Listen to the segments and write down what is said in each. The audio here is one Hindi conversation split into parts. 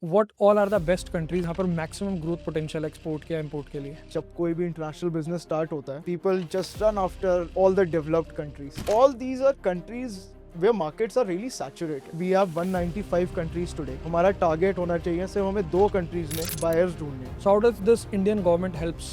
what all are the best countries जहाँ पर maximum growth potential export के या import के लिए? जब कोई भी इंटरनेशनल बिजनेस स्टार्ट होता है people just run after all the developed countries all these are countries where markets are really saturated. We have 195 countries today. हमारा टारगेट होना चाहिए सिर्फ हमें 2 कंट्रीज में बायर्स ढूंढने. So how does this Indian government helps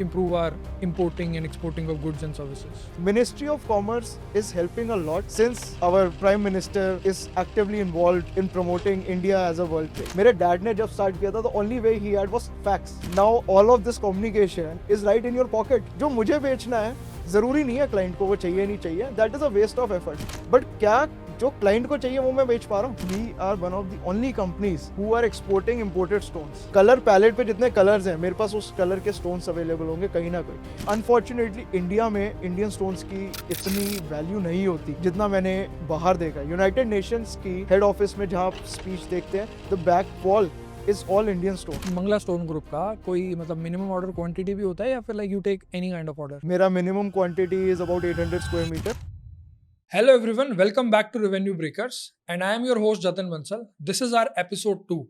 improve our importing and exporting of goods and services? Ministry of Commerce is helping a lot since our Prime Minister is actively involved in promoting India as a world trade. मेरे डैड ने जब स्टार्ट किया था the only way he had was facts. Now all of this communication is right in your pocket. जो मुझे बेचना है जरूरी नहीं है क्लाइंट को वो चाहिए नहीं चाहिए, that is a waste of effort. But क्या जो क्लाइंट को चाहिए वो मैं बेच पा रहा हूँ. We are one of the only companies who are exporting imported stones. Colour palette पे जितने कलर्स हैं मेरे पास उस कलर के स्टोन्स अवेलेबल होंगे कहीं ना कहीं. अनफॉर्चुनेटली इंडिया में इंडियन स्टोन्स की इतनी वैल्यू नहीं होती जितना मैंने बाहर देखा. यूनाइटेड नेशंस की हेड ऑफिस में जहाँ स्पीच देखते हैं the back wall is all Indian stone. Mangla Stone Group का कोई मतलब मिनिमम ऑर्डर क्वांटिटी भी होता है या फिर like you take any kind of order? मेरा minimum quantity is about 800 square meter. Hello everyone, welcome back to Revenue Breakers and I am your host Jatin Bansal. This is our episode 2.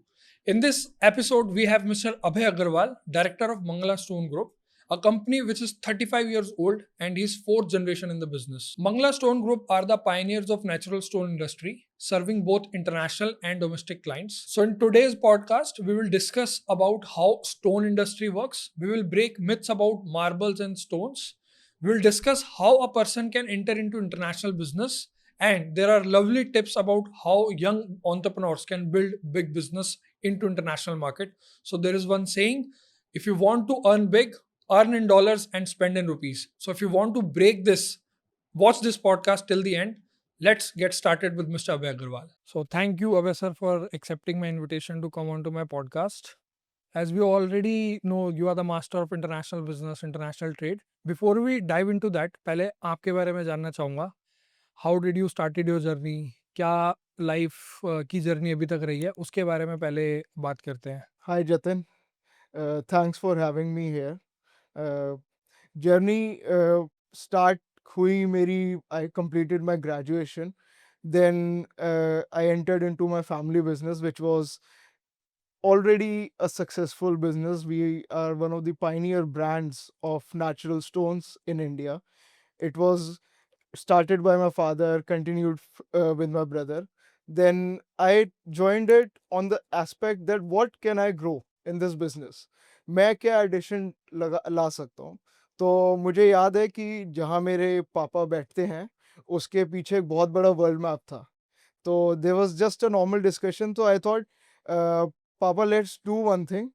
In this episode we have Mr. Abhay Agarwal, director of Mangala Stone Group, a company which is 35 years old and is fourth generation in the business. Mangala Stone Group are the pioneers of natural stone industry, serving both international and domestic clients. So in today's podcast, we will discuss about how stone industry works. We will break myths about marbles and stones. We will discuss how a person can enter into international business, and there are lovely tips about how young entrepreneurs can build big business into international market. So there is one saying, if you want to earn big, earn in dollars and spend in rupees. So if you want to break this, watch this podcast till the end. Let's get started with Mr. Abhay Agarwal. So thank you, Abhay sir, for accepting my invitation to come onto my podcast. As we already know, you are the master of international business, international trade. Before we dive into that, पहले आपके बारे में जानना चाहूँगा. How did you started your journey? क्या लाइफ की जर्नी अभी तक रही है, उसके बारे में पहले बात करते हैं. Hi Jatin, thanks for having me here. Journey start हुई मेरी. I completed my graduation. Then I entered into my family business, which was already a successful business. We are one of the pioneer brands of natural stones in India. It was started by my father, continued with my brother. Then I joined it on the aspect that what can I grow in this business? मैं क्या एडिशन ला सकता हूँ. तो मुझे याद है कि जहाँ मेरे पापा बैठते हैं उसके पीछे एक बहुत बड़ा वर्ल्ड मैप था. तो there was just a normal discussion. तो आई थॉट, पापा let's do one thing.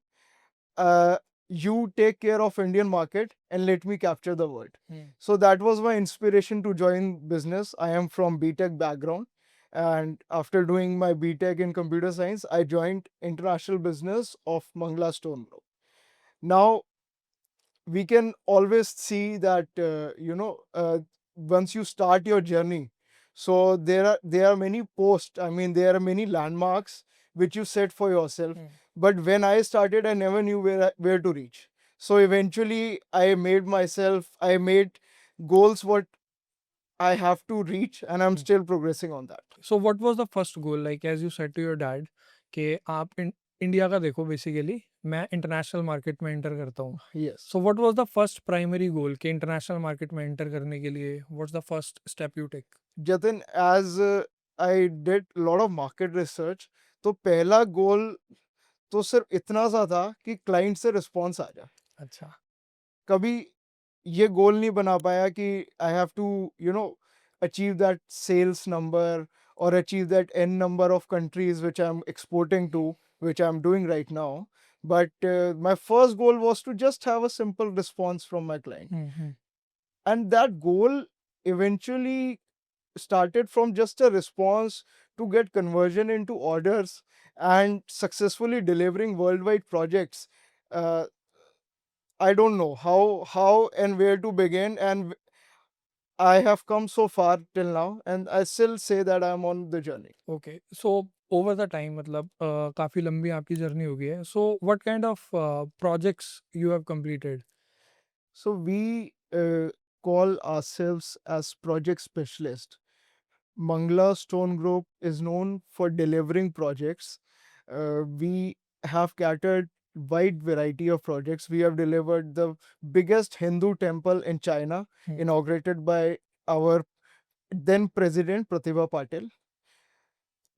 You take care of Indian market and let me capture the world. So that was my inspiration to join business. I am from BTech background, and after doing my BTech in computer science, I joined international business of Mangla Stone Group. Now we can always see that once you start your journey, so there are many posts. I mean, there are many landmarks which you set for yourself. But when I started, I never knew where to reach. So eventually, I made goals what I have to reach, and I'm still progressing on that. So what was the first goal? Like as you said to your dad कि आप इंडिया का देखो बेसिकली, मैं इंटरनेशनल मार्केट में एंटर करता हूँ. Yes. So what was the first primary goal कि इंटरनेशनल मार्केट में एंटर करने के लिए what's the first step you take? Jatin, as I did a lot of market research, तो पहला गोल तो सिर्फ इतना सा था कि क्लाइंट से रिस्पॉन्स आ जाए. अच्छा. कभी ये गोल नहीं बना पाया कि I have to achieve that sales number और achieve that an number of countries which I am exporting to, which I am doing right now. But my first goal was to just have a simple response from my client. And that goal eventually started from just a response to get conversion into orders and successfully delivering worldwide projects. Uh, I don't know how and where to begin, and I have come so far till now, and I still say that I'm on the journey. Okay. So over the time मतलब काफ़ी लंबी आपकी जर्नी हो गई है. So what kind of projects you have completed? So we call ourselves as project specialist. Mangla Stone Group is known for delivering projects. We have catered wide variety of projects. We have delivered the biggest Hindu temple in China, Hmm. inaugurated by our then President Pratibha Patil.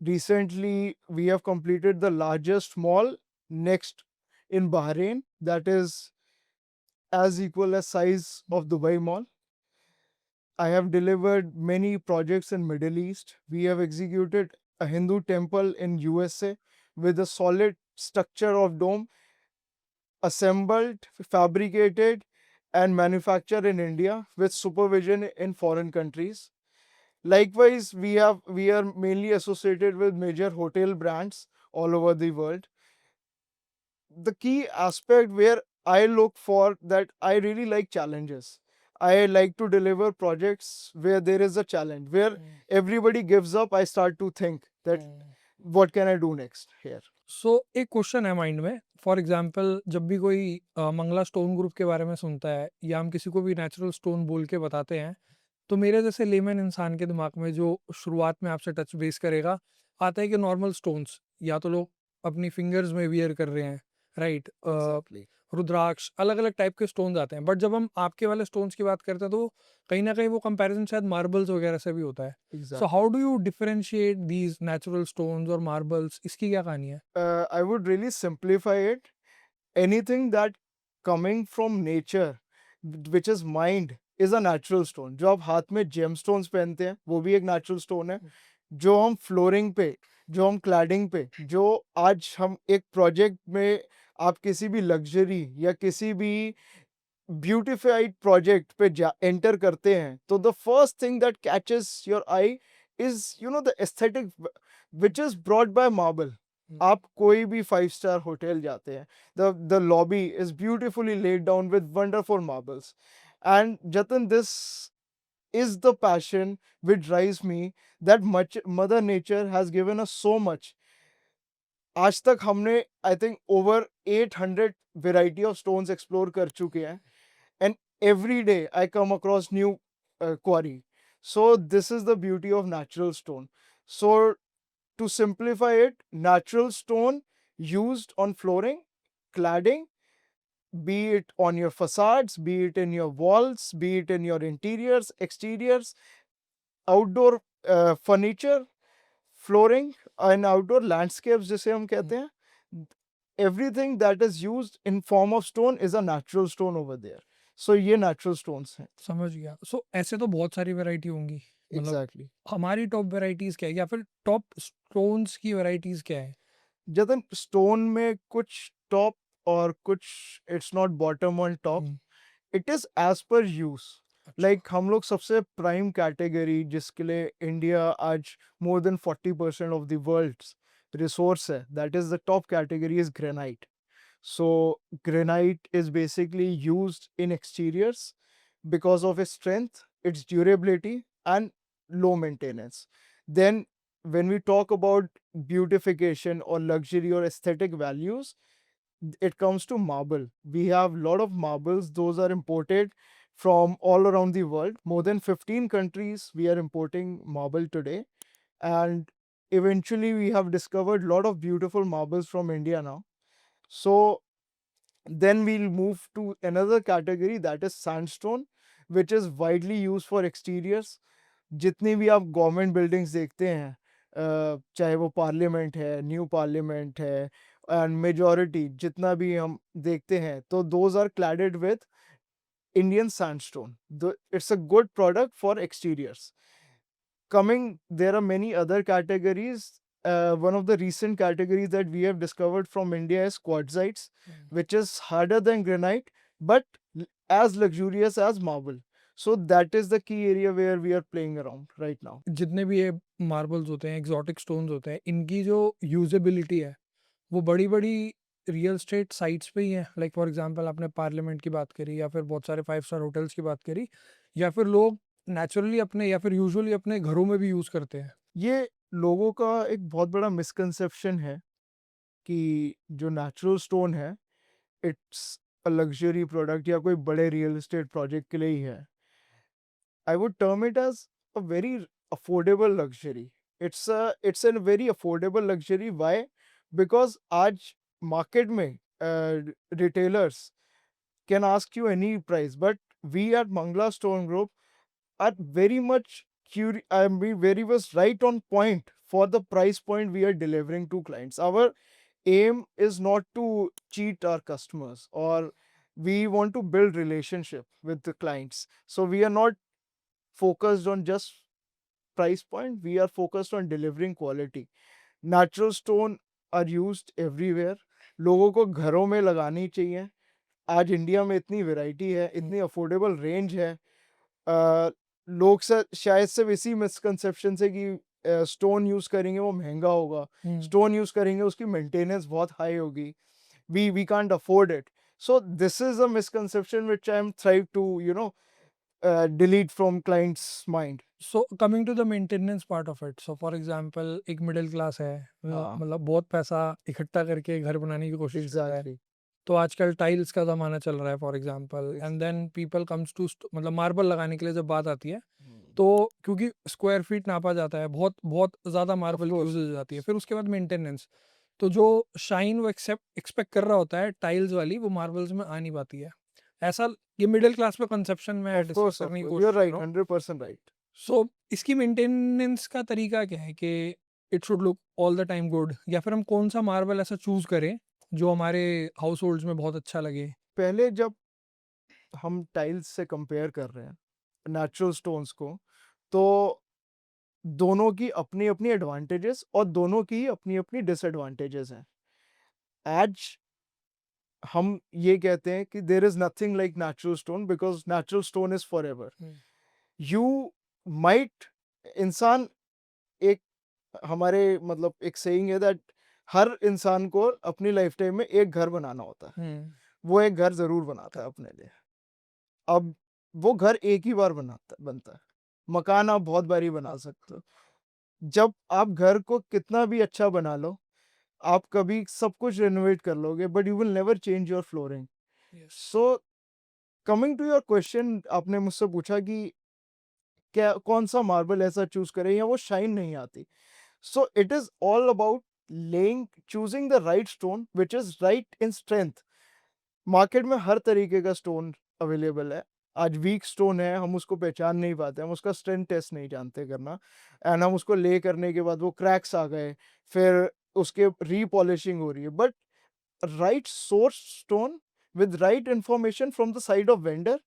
Recently, we have completed the largest mall next in Bahrain, that is as equal as size of Dubai Mall. I have delivered many projects in Middle East. We have executed a Hindu temple in USA with a solid structure of dome assembled, fabricated, and manufactured in India with supervision in foreign countries. Likewise, we are mainly associated with major hotel brands all over the world. The key aspect where I look for that I really like challenges. I like to deliver projects where there is a challenge, where everybody gives up. I start to think that what can I do next here. सो एक क्वेश्चन है माइंड में, फॉर एग्जांपल जब भी कोई मंगला स्टोन ग्रुप के बारे में सुनता है या हम किसी को भी नेचुरल स्टोन बोल के बताते हैं, तो मेरे जैसे लेमैन इंसान के दिमाग में जो शुरुआत में आपसे टच बेस करेगा, आता है कि नॉर्मल स्टोन्स या तो लोग अपनी फिंगर्स में वियर कर रहे हैं, राइट? Exactly. रुद्राक्ष, अलग अलग टाइप के स्टोन्स आते हैं, बट जब हम आपके वाले स्टोन्स की बात करते हैं तो कहीं ना कहीं वो कंपैरिजन शायद मार्बल्स वगैरह से भी होता है. सो Exactly. How do you differentiate these natural stones और मार्बल्स? इसकी क्या कहानी है? I would really simplify it. Anything that coming from nature, which is mind, is a natural stone. जो आप हाथ में gemstones पहनते हैं, वो भी एक natural stone है. जो हम फ्लोरिंग पे, जो हम क्लैडिंग पे, जो आज हम एक प्रोजेक्ट में आप किसी भी लग्जरी या किसी भी ब्यूटिफाइड प्रोजेक्ट पे एंटर करते हैं, तो the first thing that catches your I is the aesthetic which is brought by marble. आप कोई भी 5 स्टार होटल जाते हैं, the lobby is beautifully laid down with wonderful marbles. And जतन, this is the passion which drives me, that much mother nature has given us so much. आज तक हमने I think over 800 variety of stones explore कर चुके हैं, and every day I come across new quarry. So this is the beauty of natural stone. So to simplify it, natural stone used on flooring, cladding, be it on your facades, be it in your walls, be it in your interiors, exteriors, outdoor furniture, flooring, and outdoor landscapes जिसे हम कहते हैं, everything that is used in form of stone is a natural stone over there. So ये natural stones हैं. समझ गया. सो ऐसे तो बहुत सारी वैरायटी होंगी, मतलब Exactly. हमारी टॉप वैरायटीज क्या है या फिर टॉप स्टोन्स की वैरायटीज क्या है? जतन, स्टोन में कुछ टॉप और कुछ it's not bottom on top. Hmm, it is as per use. अच्छा. लाइक हम लोग सबसे प्राइम कैटेगरी जिसके लिए इंडिया आज more than 40% of the world resource है, that is the top category is granite. So granite is basically used in exteriors because of its strength, its durability, and low maintenance. Then when we talk about beautification or luxury or aesthetic values, it comes to marble. We have a lot of marbles. Those are imported from all around the world. More than 15 countries we are importing marble today. And eventually we have discovered a lot of beautiful marbles from India now. So then we'll move to another category, that is sandstone, which is widely used for exteriors. जितनी भी आप गवर्नमेंट बिल्डिंग्स देखते हैं, चाहे वो पार्लियामेंट है, न्यू पार्लियामेंट है, एंड मेजॉरिटी जितना भी हम देखते हैं, तो those are cladded with Indian sandstone. It's a good product for exteriors. Coming, there are many other categories. One of the recent categories that we have discovered from India is quartzites, which is harder than granite but as luxurious as marble. So that is the key area where we are playing around right now. जितने भी ये मार्बल्स होते हैं, एग्जॉटिक स्टोन्स होते हैं, इनकी जो यूजेबिलिटी है वो बड़ी बड़ी रियल स्टेट साइट्स पे ही है. लाइक फॉर एग्जांपल आपने पार्लियामेंट की बात करी या फिर बहुत सारे 5 स्टार होटल्स की बात करी, या फिर लोग नेचुरली अपने या फिर यूजुअली अपने घरों में भी यूज़ करते हैं. ये लोगों का एक बहुत बड़ा मिसकंसेप्शन है कि जो नेचुरल स्टोन है, इट्स अ लग्जरी प्रोडक्ट या कोई बड़े रियल एस्टेट प्रोजेक्ट के लिए ही है. I would term it as a very affordable luxury. It's a very affordable luxury. Why? Because आज मार्केट में retailers can ask you any price, but we at Mangla Stone Group are very much curious. I mean, we very much right on point for the price point we are delivering to clients. Our aim is not to cheat our customers, or we want to build relationship with the clients. So we are not focused on just price point. We are focused on delivering quality. Natural stone are used everywhere. लोगों को घरों में लगानी चाहिए. आज इंडिया में इतनी वैरायटी है, इतनी अफोर्डेबल रेंज है. लोग शायद सिर्फ इसी मिसकंसेप्शन से कि स्टोन यूज करेंगे वो महंगा होगा, स्टोन यूज करेंगे उसकी मेंटेनेंस बहुत हाई होगी, we can't afford it. So this is a misconception which I am trying to delete from client's mind. So coming to the maintenance part of it, so for example एक मिडिल क्लास है, हाँ. मतलब बहुत पैसा इकट्ठा करके घर बनाने की कोशिश कर रहा है. Exactly. तो आजकल टाइल्स का ज़माना चल रहा है for example, and then people comes to मतलब मार्बल लगाने के लिए जब बात आती है, तो क्योंकि स्क्वायर फीट नापा जाता है, बहुत बहुत ज़्यादा मार्बल course. यूज हो जाती है. फिर उसके बाद मेंटेनेंस, तो जो शाइन वो एक्सपेक्ट कर रहा होता है टाइल्स वाली, वो मार्बल्स में आ नहीं पाती है. ऐसा ये मिडिल क्लास पे कंसेप्शन में Of course, करने की you're कोशिश कर right, रहा हूँ. 100% right. सो इसकी मेंटेनेंस का तरीका क्या है कि it should look all the time good, या फिर हम कौन सा मार्बल ऐसा चूज करें जो हमारे हाउस होल्ड्स में बहुत अच्छा लगे? पहले जब हम टाइल्स से कंपेयर कर रहे हैं नेचुरल स्टोन्स को, तो दोनों की अपनी अपनी एडवांटेजेस और दोनों की अपनी अपनी डिसएडवांटेजेस हैं. आज हम ये कहते हैं कि there is nothing like natural stone because natural stone is forever. You might इंसान एक हमारे मतलब एक सेइंग है दैट हर इंसान को अपनी लाइफ टाइम में एक घर बनाना होता है. वो एक घर जरूर बनाता है अपने लिए. अब वो घर एक ही बार बनता है. मकान आप बहुत बारी बना सकते हो. जब आप घर को कितना भी अच्छा बना लो, आप कभी सब कुछ रेनोवेट कर लोगे, but you will never change your flooring. So coming to your question, आपने मुझसे पूछा कि क्या कौन सा मार्बल ऐसा चूज करें या वो शाइन नहीं आती. So it is all about laying choosing the right stone which is right in strength. Market में हर तरीके का स्टोन अवेलेबल है. आज वीक स्टोन है, हम उसको पहचान नहीं पाते, हम उसका स्ट्रेंथ टेस्ट नहीं जानते करना, एंड हम उसको ले करने के बाद वो क्रैक्स आ गए, फिर उसके रीपॉलिशिंग हो रही है. But right source stone with right information from the side of vendor,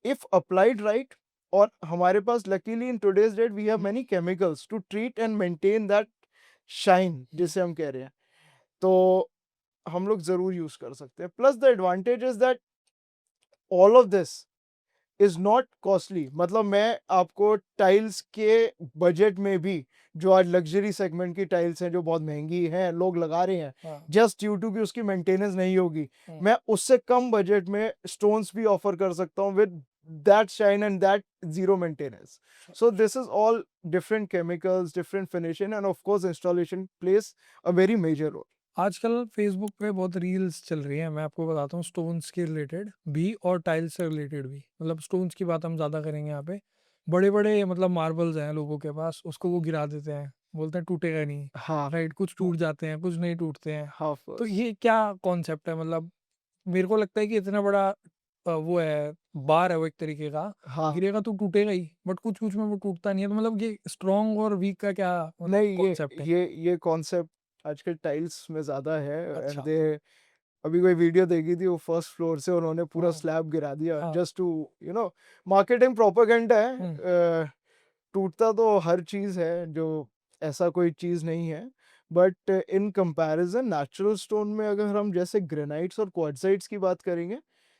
if applied right, और हमारे पास luckily in today's date we have many chemicals to treat and maintain that shine जिसे हम कह रहे हैं, तो हम लोग जरूर यूज कर सकते हैं. Plus the advantage is that all of this is not costly. मतलब मैं आपको टाइल्स के बजट में भी, जो आज लग्जरी सेगमेंट की टाइल्स हैं जो बहुत महंगी हैं, लोग लगा रहे हैं जस्ट ड्यू टू कि उसकी मेंटेनेंस नहीं होगी, मैं उससे कम बजट में स्टोन्स भी ऑफर कर सकता हूँ with that shine and that zero maintenance. So this is all different chemicals, different finishing, and of course installation place a very major role. आजकल फेसबुक पे बहुत रील्स चल रही हैं, मैं आपको बताता हूँ, स्टोन्स के रिलेटेड भी और टाइल्स से रिलेटेड भी. मतलब स्टोन्स की बात हम ज़्यादा करेंगे यहाँ पे. बड़े बड़े मतलब मार्बल्स हैं लोगों के पास, उसको वो गिरा देते हैं, बोलते हैं टूटेगा नहीं. हाँ. राइट, कुछ टूट जाते हैं, कुछ नहीं टूटते हैं. हाँ. तो ये क्या कॉन्सेप्ट है? मतलब मेरे को लगता है कि इतना बड़ा वो है, बार है वो एक तरीके का, हाँ. गिरेगा तो टूटेगा ही, बट कुछ कुछ में वो टूटता नहीं है. तो मतलब ये स्ट्रॉन्ग और वीक का क्या नहीं, कॉन्सेप्ट है? ये कॉन्सेप्ट आजकल टाइल्स में ज्यादा है. एंड अच्छा. दे अभी कोई वीडियो देखी थी, वो फर्स्ट फ्लोर से उन्होंने पूरा हाँ. स्लैब गिरा दिया हाँ. जस्ट टू मार्केटिंग प्रोपेगेंडा है. हम्म. टूटता तो हर चीज है, जो ऐसा कोई चीज नहीं है. But in comparison natural stone में अगर हम जैसे ग्रेनाइट्स और क्वार्टजाइट्स की बात करेंगे,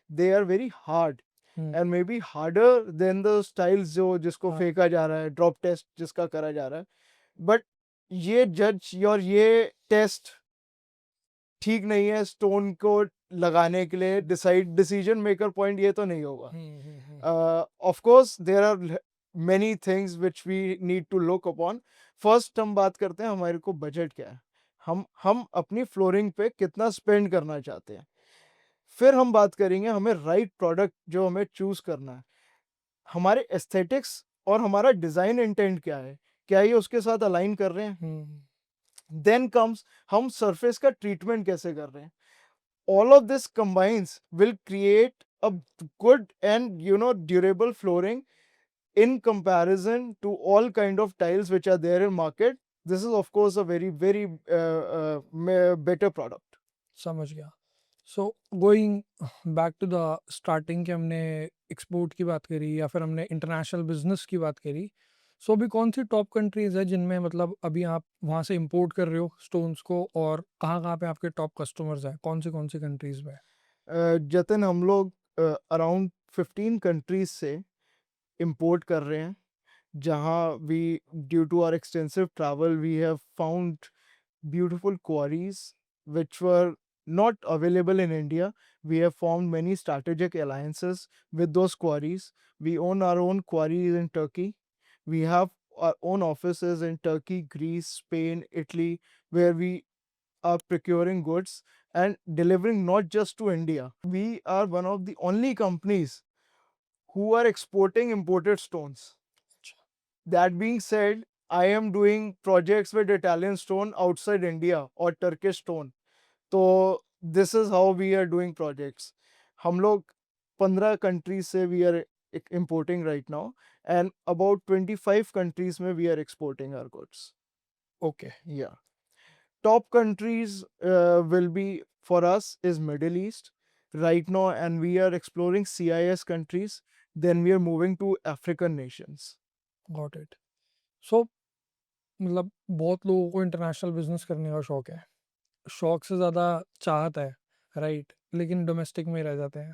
they are very hard and may be harder than the styles जो जिसको हाँ. फेंका जा रहा है, ड्रॉप टेस्ट जिसका करा जा रहा है. बट ये जज और ये टेस्ट ठीक नहीं है स्टोन को लगाने के लिए. डिसीजन मेकर पॉइंट ये तो नहीं होगा. Of course there are many things which we need to look upon. First हम बात करते हैं हमारे को बजट क्या है, हम अपनी फ्लोरिंग पे कितना स्पेंड करना चाहते हैं. फिर हम बात करेंगे हमें राइट प्रोडक्ट जो हमें चूज करना है, हमारे एस्थेटिक्स और हमारा डिजाइन इंटेंट क्या है, क्या ये उसके साथ अलाइन कर रहे हैं. Then comes हम surface का treatment कैसे कर रहे हैं. All of this combines will create a good and durable flooring in comparison to all kind of tiles which are there in market. This is of course a very better product. समझ गया। So going back to the starting के हमने एक्सपोर्ट की बात करी या फिर हमने इंटरनेशनल बिजनेस की बात करी। सो अभी कौन सी टॉप कंट्रीज है जिनमें मतलब अभी आप वहाँ से इंपोर्ट कर रहे हो स्टोन्स को, और कहाँ पे आपके टॉप कस्टमर्स हैं, कौन सी कंट्रीज में? जतन हम लोग अराउंड 15 कंट्रीज से इंपोर्ट कर रहे हैं, जहाँ we due to our extensive travel we have found beautiful quarries which were not available in India. We have formed many strategic alliances with those quarries. We own our own quarries in Turkey. We have our own offices in Turkey, Greece, Spain, Italy, where we are procuring goods and delivering not just to India. We are one of the only companies who are exporting imported stones. That being said, I am doing projects with Italian stone outside India or Turkish stone. So this is how we are doing projects. हम लोग 15 countries से we are importing right now, and about 25 countries में we are exporting our goods. Okay, Yeah. Top countries will be for us is Middle East right now, and we are exploring CIS countries. Then we are moving to African nations. Got it. So मतलब बहुत लोगों को इंटरनेशनल बिजनेस करने का शौक है, शौक से ज़्यादा चाहत है, राइट? लेकिन डोमेस्टिक में रह जाते हैं।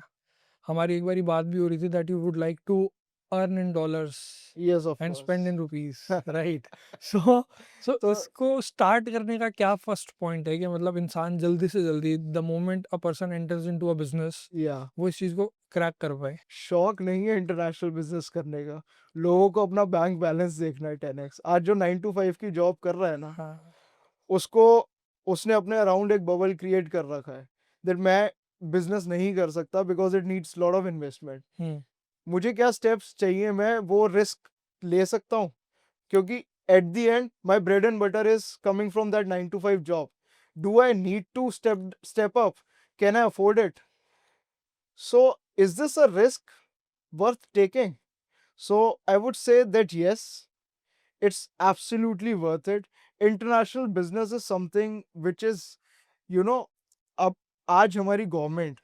हमारी एक बारी बात भी हो रही थी that you would like to earn in dollars Yes, of and course. Spend in rupees, right? So so तो इसको स्टार्ट करने का क्या फर्स्ट पॉइंट है कि मतलब इंसान जल्दी से जल्दी the moment a person enters into a business या वो इस चीज़ को क्रैक कर पाए? शौक नहीं है इंटरनेशनल बिजनेस करने का, लोगों को अपना बैंक बैलेंस देखना है 10x। आज जो 9 to 5 की जॉब कर रहा है ना, हाँ। उसको उसने अपने अराउंड एक बबल क्रिएट कर रखा है दैट मैं बिजनेस नहीं कर सकता because it needs lot of investment. Hmm. मुझे क्या स्टेप्स चाहिए, मैं वो रिस्क ले सकता हूँ, क्योंकि at the end my bread and butter is coming from that 9 to 5 job. Do I need to step up? Can I afford it? So is this a risk worth taking? So I would say that yes, it's absolutely worth it. International business is something which is, you know, अब आज हमारी government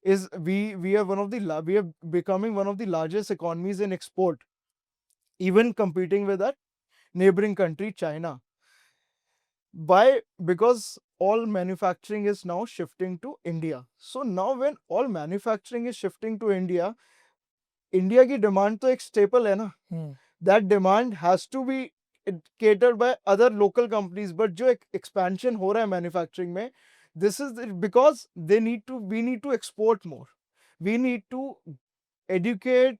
is we are one of the we are becoming one of the largest economies in export, even competing with our neighboring country China. Why? Because all manufacturing is now shifting to India. So now when all manufacturing is shifting to India, India की डिमांड तो एक स्टेपल है ना, that demand has to be catered by other local companies. But जो expansion हो रहा है manufacturing में, this is because we need to export more. We need to educate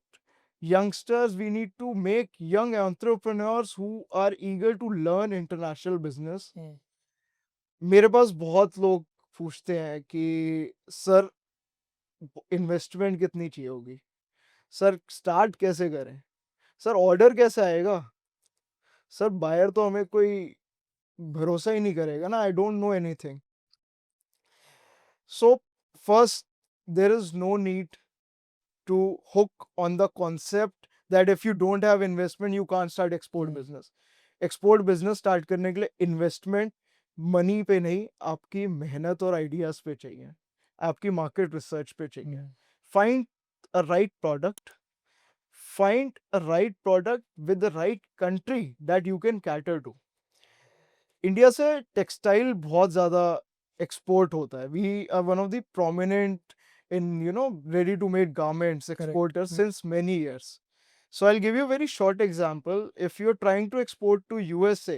youngsters. We need to make young entrepreneurs who are eager to learn international business. मेरे पास बहुत लोग पूछते हैं कि सर इन्वेस्टमेंट कितनी चाहिए होगी, सर स्टार्ट कैसे करें, सर ऑर्डर कैसे आएगा, सर बायर तो हमें कोई भरोसा ही नहीं करेगा ना, I don't know anything. So first, there is no need to hook on the concept that if you don't have investment you can't start export business. Export business start करने के लिए इन्वेस्टमेंट मनी पे नहीं, आपकी मेहनत और आइडियाज पे चाहिए, आपकी मार्केट रिसर्च पे चाहिए। Find a right product, find a right product with the right country that you can cater to. India से टेक्सटाइल बहुत ज़्यादा एक्सपोर्ट होता है। We are one of the prominent in ready to make garments exporters since many years. So I'll give you a very short example. If you're trying to export to USA,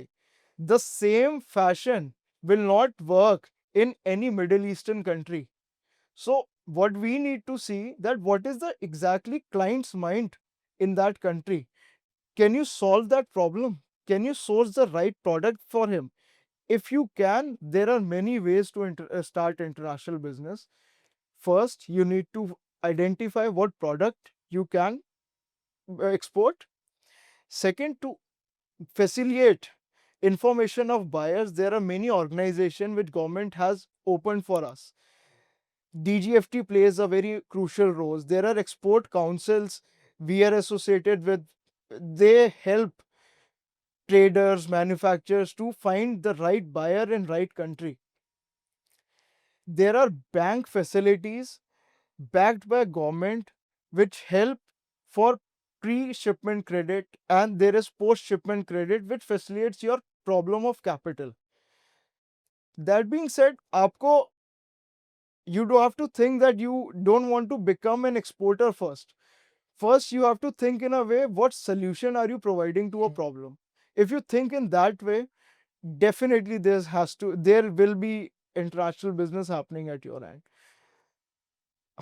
the same fashion will not work in any Middle Eastern country. So what we need to see that what is the exactly client's mind in that country. Can you solve that problem? Can you source the right product for him? If you can, there are many ways to start international business. First, you need to identify what product you can export. Second, to facilitate information of buyers, there are many organizations which government has opened for us. DGFT plays a very crucial role. There are export councils we are associated with. They help traders, manufacturers to find the right buyer in right country. There are bank facilities backed by government which help for pre-shipment credit, and there is post-shipment credit which facilitates your problem of capital. That being said, आपको you do have to think that you don't want to become an exporter first. First, you have to think in a way, what solution are you providing to a problem? If you think in that way, definitely there will be international business happening at your end.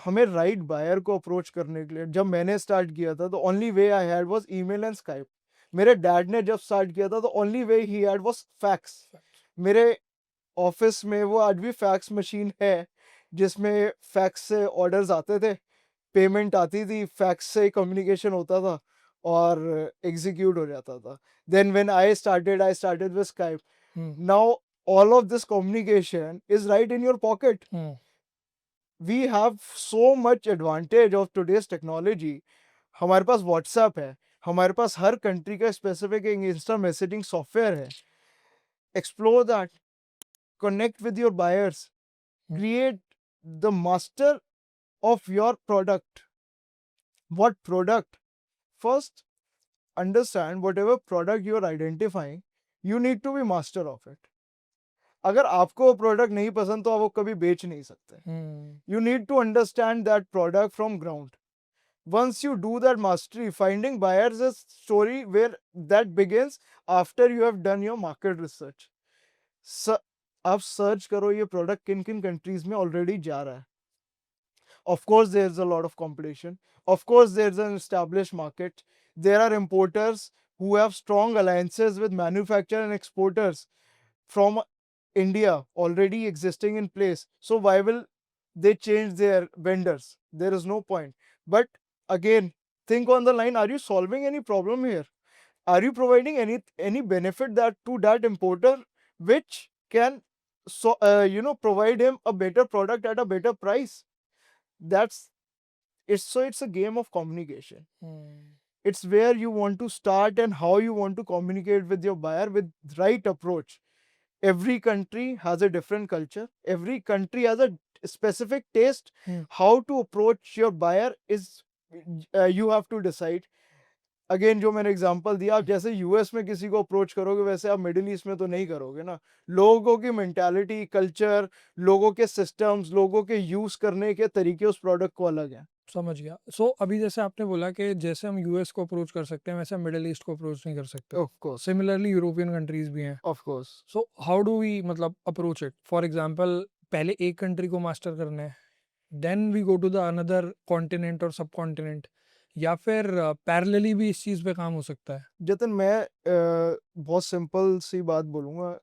हमें राइट बायर को अप्रोच करने के लिए जब मैंने स्टार्ट किया था तो only way I had was email and Skype. मेरे डैड ने जब स्टार्ट किया था तो only way he had was fax. मेरे ऑफिस में वो आज भी फैक्स मशीन है जिसमें फैक्स से ऑर्डर्स आते थे, पेमेंट आती थी, फैक्स से कम्युनिकेशन होता था और एग्जीक्यूट हो जाता था. Then when I started with Skype. Now all of this communication is right in your pocket. We have so much advantage of today's technology. हमारे पास WhatsApp है, हमारे पास हर कंट्री का स्पेसिफिक इंस्टा मैसेजिंग सॉफ्टवेयर है. Explore that, connect with your buyers, create the master of your product. What product? First, understand whatever product you are identifying, you need to be master of it. अगर आपको प्रोडक्ट नहीं पसंद तो आप वो कभी बेच नहीं सकते. You need to understand that product from ground. Once you do that mastery, finding buyers is story where that begins after you have done your market research. आप सर्च करो ये प्रोडक्ट किन किन कंट्रीज में ऑलरेडी जा रहा है. Of course, there's a lot of competition. Of course, there's an established market. There are importers who have strong alliances with manufacturers and exporters from India already existing in place. So why will they change their vendors? There is no point. But again, think on the line, are you solving any problem here? Are you providing any benefit that to that importer which can provide him a better product at a better price? That's it's so it's a game of communication. It's where you want to start and how you want to communicate with your buyer with right approach. Every country has a different culture. Every country has a specific taste. How to approach your buyer is you have to decide. Again जो मैंने एग्जांपल दिया, आप जैसे यूएस में किसी को अप्रोच करोगे वैसे आप मिडिल ईस्ट में तो नहीं करोगे ना. लोगों की मेंटालिटी, कल्चर, लोगों के सिस्टम्स, लोगों के यूज करने के तरीके उस प्रोडक्ट को अलग हैं. समझ गया. सो अभी जैसे आपने बोला कि जैसे हम यूएस को अप्रोच कर सकते हैं वैसे मिडिल ईस्ट को अप्रोच नहीं कर सकते. Of course, similarly European countries भी हैं. Of course. So how do we मतलब अप्रोच इट? फॉर एग्जांपल पहले एक कंट्री को मास्टर करना है, then we go to the another continent और सब कॉन्टिनेंट, या फिर पैरेलली भी इस चीज़ पे काम हो सकता है? जतन मैं बहुत सिंपल सी बात बोलूँगा.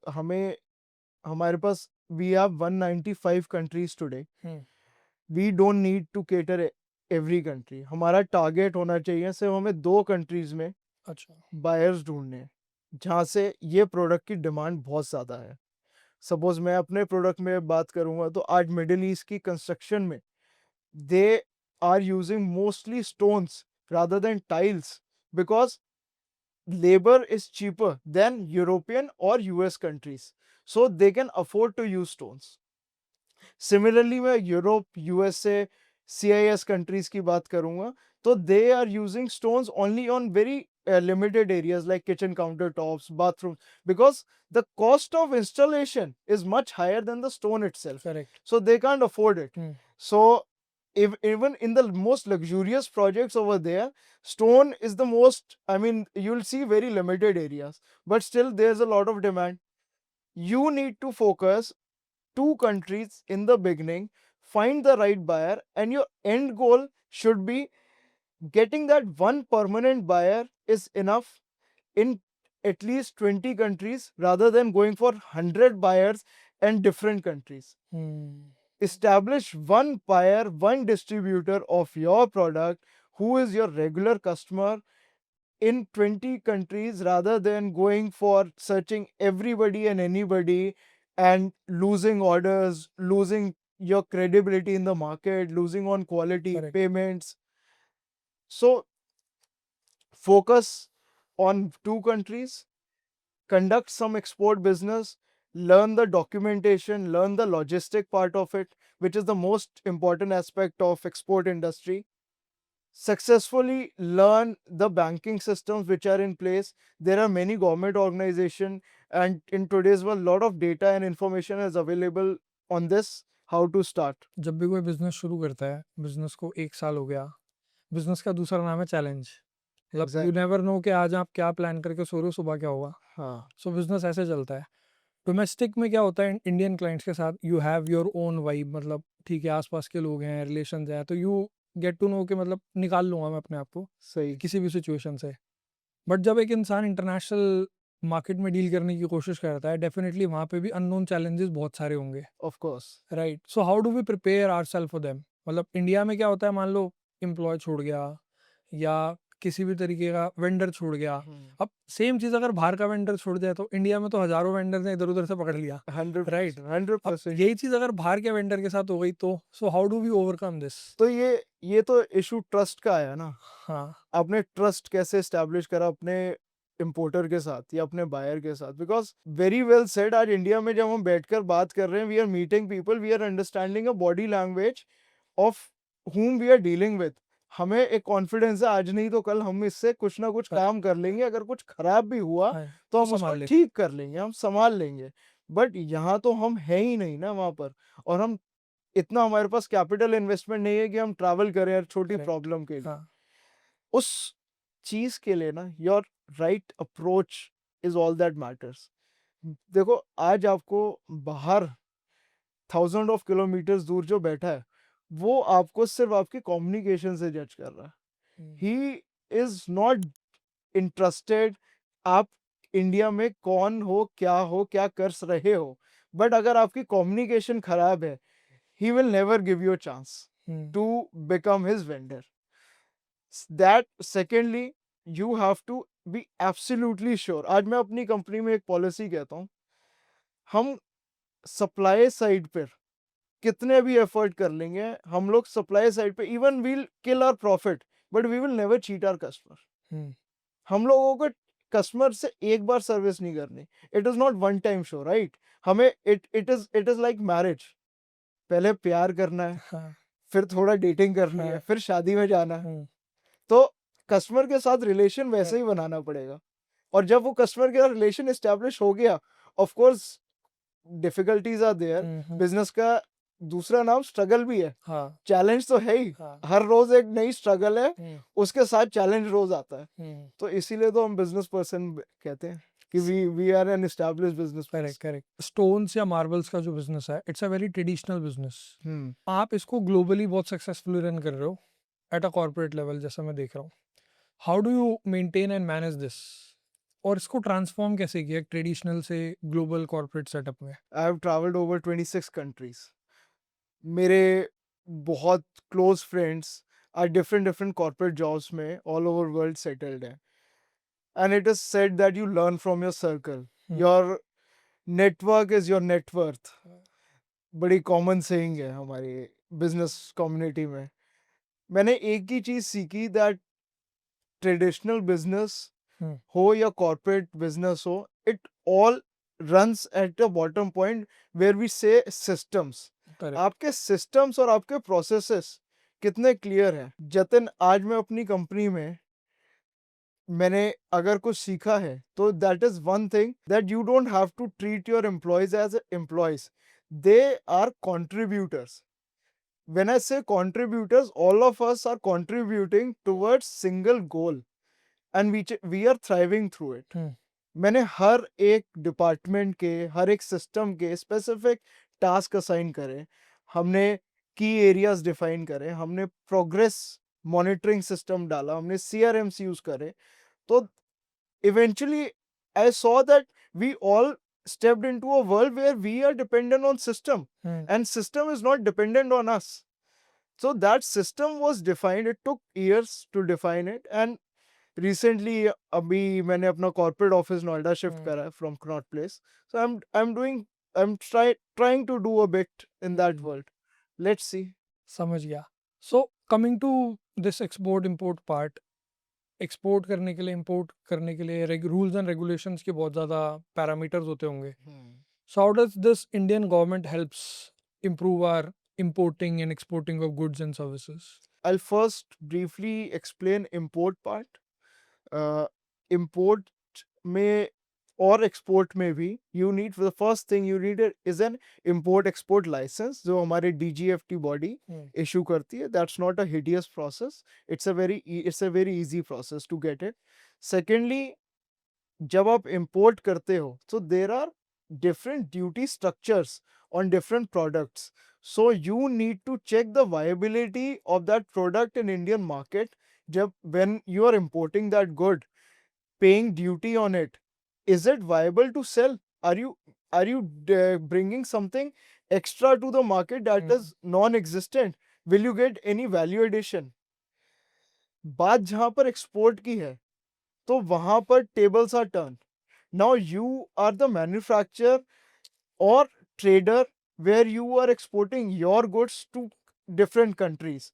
हमारे पास we have 195 countries today. We don't need to cater every country. हमारा टारगेट होना चाहिए सिर्फ हमें 2 कंट्रीज में अच्छा बायर्स ढूंढने हैं जहाँ से ये प्रोडक्ट की डिमांड बहुत ज़्यादा है. सपोज मैं अपने प्रोडक्ट में बात करूँगा तो आज मिडिल ईस्ट की कंस्ट्रक्शन में दे are using mostly stones rather than tiles because labor is cheaper than European or US countries. So they can afford to use stones. Similarly, मैं यूरोप, USA, CIS countries की बात करूँगा तो they are using stones only on very limited areas like kitchen countertops, bathrooms, because the cost of installation is much higher than the stone itself. Correct. So they can't afford it. So even in the most luxurious projects over there, stone is the most, I mean, you'll see very limited areas, but still there's a lot of demand. You need to focus 2 countries in the beginning, find the right buyer, and your end goal should be getting that one permanent buyer is enough in at least 20 countries rather than going for 100 buyers and different countries. Establish one buyer, one distributor of your product who is your regular customer in 20 countries rather than going for searching everybody and anybody and losing orders, losing your credibility in the market, losing on quality Correct. payments. So focus on 2 countries, conduct some export business, learn the documentation, learn the logistic part of it, which is the most important aspect of export industry. Successfully learn the banking systems which are in place. There are many government organizations, and in today's world, lot of data and information is available on this, how to start. जब भी कोई बिजनेस शुरू करता है, बिजनेस को 1 साल हो गया, बिजनेस का दूसरा नाम है चैलेंज। मतलब यू Exact- नेवर नो कि आज आप क्या प्लान करके सो रहे हो, सुबह क्या होगा। हाँ, सो बिजनेस ऐसे चलता है। डोमेस्टिक में क्या होता है, इंडियन क्लाइंट्स के साथ you have your own vibe, मतलब ठीक है, आसपास के लोग हैं, रिलेशंस हैं, तो यू गेट टू नो कि मतलब निकाल लूँगा मैं अपने आप को सही, किसी भी सिचुएशन से। बट जब एक इंसान इंटरनेशनल मार्केट में डील करने की कोशिश करता है, डेफिनेटली वहाँ पे भी अननोन चैलेंजेस बहुत सारे होंगे, of course. Right. So how do we prepare ourselves for them. मतलब इंडिया में क्या होता है, मान लो एम्प्लॉय छोड़ गया या किसी भी तरीके का वेंडर छोड़ गया। अब सेम चीज़ अगर बाहर का वेंडर छोड़ जाए तो इंडिया में तो हज़ारों वेंडर ने इधर उधर से पकड़ लिया, 100 राइट। 100%। यही चीज़ अगर बाहर के वेंडर के साथ हो गई तो so how do we overcome this. तो ये तो इशू ट्रस्ट का आया ना। हाँ, आपने ट्रस्ट कैसे एस्टैब्लिश करा अपने इंपोर्टर के साथ या अपने बायर के साथ? बिकॉज वेरी वेल सेड, आज इंडिया में जब हम बैठकर बात कर रहे हैं, we are meeting people, we are understanding a body language of whom we are dealing with. हमें एक कॉन्फिडेंस है, आज नहीं तो कल हम इससे कुछ ना कुछ काम कर लेंगे, अगर कुछ खराब भी हुआ हाँ, तो हम उसको संभाल ले। ठीक कर लेंगे, हम संभाल लेंगे। बट यहाँ तो हम है ही नहीं ना वहां पर, और हम इतना, हमारे पास कैपिटल इन्वेस्टमेंट नहीं है कि हम ट्रैवल करें यार छोटी Correct. प्रॉब्लम के लिए। हाँ, उस चीज के लिए ना, your right approach is all that matters. देखो, आज आपको बाहर 1000 of kilometers दूर जो बैठा है, वो आपको सिर्फ आपकी कम्युनिकेशन से जज कर रहा है। ही इज नॉट इंटरेस्टेड आप इंडिया में कौन हो, क्या कर रहे हो। बट अगर आपकी कम्युनिकेशन खराब है, he will never give you a chance to become his vendor. That secondly, you have to be absolutely sure. आज मैं अपनी कंपनी में एक पॉलिसी कहता हूँ, हम सप्लाई साइड पर कितने भी एफर्ट कर लेंगे, हम लोग सप्लाई साइड पे even we'll kill our profit, but we will never cheat our customer. हम लोगों को कस्टमर से एक बार सर्विस नहीं करनी। It is not one time show, right. हमें इट इज लाइक मैरिज। पहले प्यार करना है, हाँ, फिर थोड़ा डेटिंग करनी है, हाँ, फिर शादी में जाना है। हम्म, तो कस्टमर के साथ रिलेशन वैसे ही बनाना पड़ेगा। और जब वो कस्टमर के साथ रिलेशन एस्टेब्लिश हो गया, of course difficulties are there. Business का दूसरा नाम स्ट्रगल भी है, हाँ, चैलेंज तो है ही। हाँ, हर रोज एक नई स्ट्रगल है, उसके साथ चैलेंज रोज आता है। हम्म, तो इसीलिए तो हम बिजनेस पर्सन कहते हैं कि we are an established business correct correct. Stones या मार्बल्स का जो बिजनेस है, it's a very traditional business. Person. आप इसको ग्लोबली बहुत सक्सेसफुली रन कर रहे हो एट अ कॉर्पोरेट लेवल, जैसा मैं देख रहा हूँ। How do you maintain and manage this, और इसको ट्रांसफॉर्म कैसे किया ट्रेडिशनल से ग्लोबल कॉर्पोरेट सेटअप में। I have travelled over 26 countries. मेरे बहुत close friends are different different corporate jobs में ऑल ओवर वर्ल्ड सेटल्ड हैं। And it is said that you learn from your circle, your network is your net worth. बड़ी कॉमन सेइंग है हमारी बिजनेस कम्युनिटी में। मैंने एक ही चीज सीखी, दैट ट्रेडिशनल बिजनेस हो या कॉर्पोरेट बिजनेस हो, it all runs at the bottom point where we say systems. आपके सिस्टम्स और आपके प्रोसेसेस कितने क्लियर हैं। जतिन, आज मैं अपनी कंपनी में मैंने अगर कुछ सीखा है तो that is one thing, that you don't have to treat your employees as employees, they are contributors. when I say contributors, all of us are contributing towards single goal, and we are thriving through it. मैंने हर एक डिपार्टमेंट के, हर एक सिस्टम के स्पेसिफिक टास्क असाइन करे, हमने की एरियाज डिफाइन करे, हमने प्रोग्रेस मॉनिटरिंग सिस्टम डाला, हमने CRMs यूज करे। तो eventually I saw that we all stepped into a world where we are dependent on system, and system is not dependent on us. So that system was defined. It took years to define it, and recently अभी मैंने अपना corporate office Noida shift Hmm. करा है from Connaught Place, so I'm trying to do a bit in that Hmm. world. Let's see. समझ गया. So coming to this export import part, export करने के लिए इंपोर्ट करने के लिए रूल्स एंड रेगुलेशंस के बहुत ज़्यादा पैरामीटर्स होते होंगे. So how does this Indian government helps improve our importing and exporting of goods and services? I'll first briefly explain import part. Import में और export में भी you need, the first thing you need is an import export license जो हमारे DGFT body issue करती है. That's not a hideous process. It's a very easy process to get it. Secondly, जब आप import करते हो, so there are different duty structures on different products. So you need to check the viability of that product in Indian market. When you are importing that good, paying duty on it, is it viable to sell? Are you bringing something extra to the market that is non-existent? Will you get any value addition? बात जहां पर एक्सपोर्ट की है, तो वहां पर tables are turned. Now you are the manufacturer or trader where you are exporting your goods to different countries.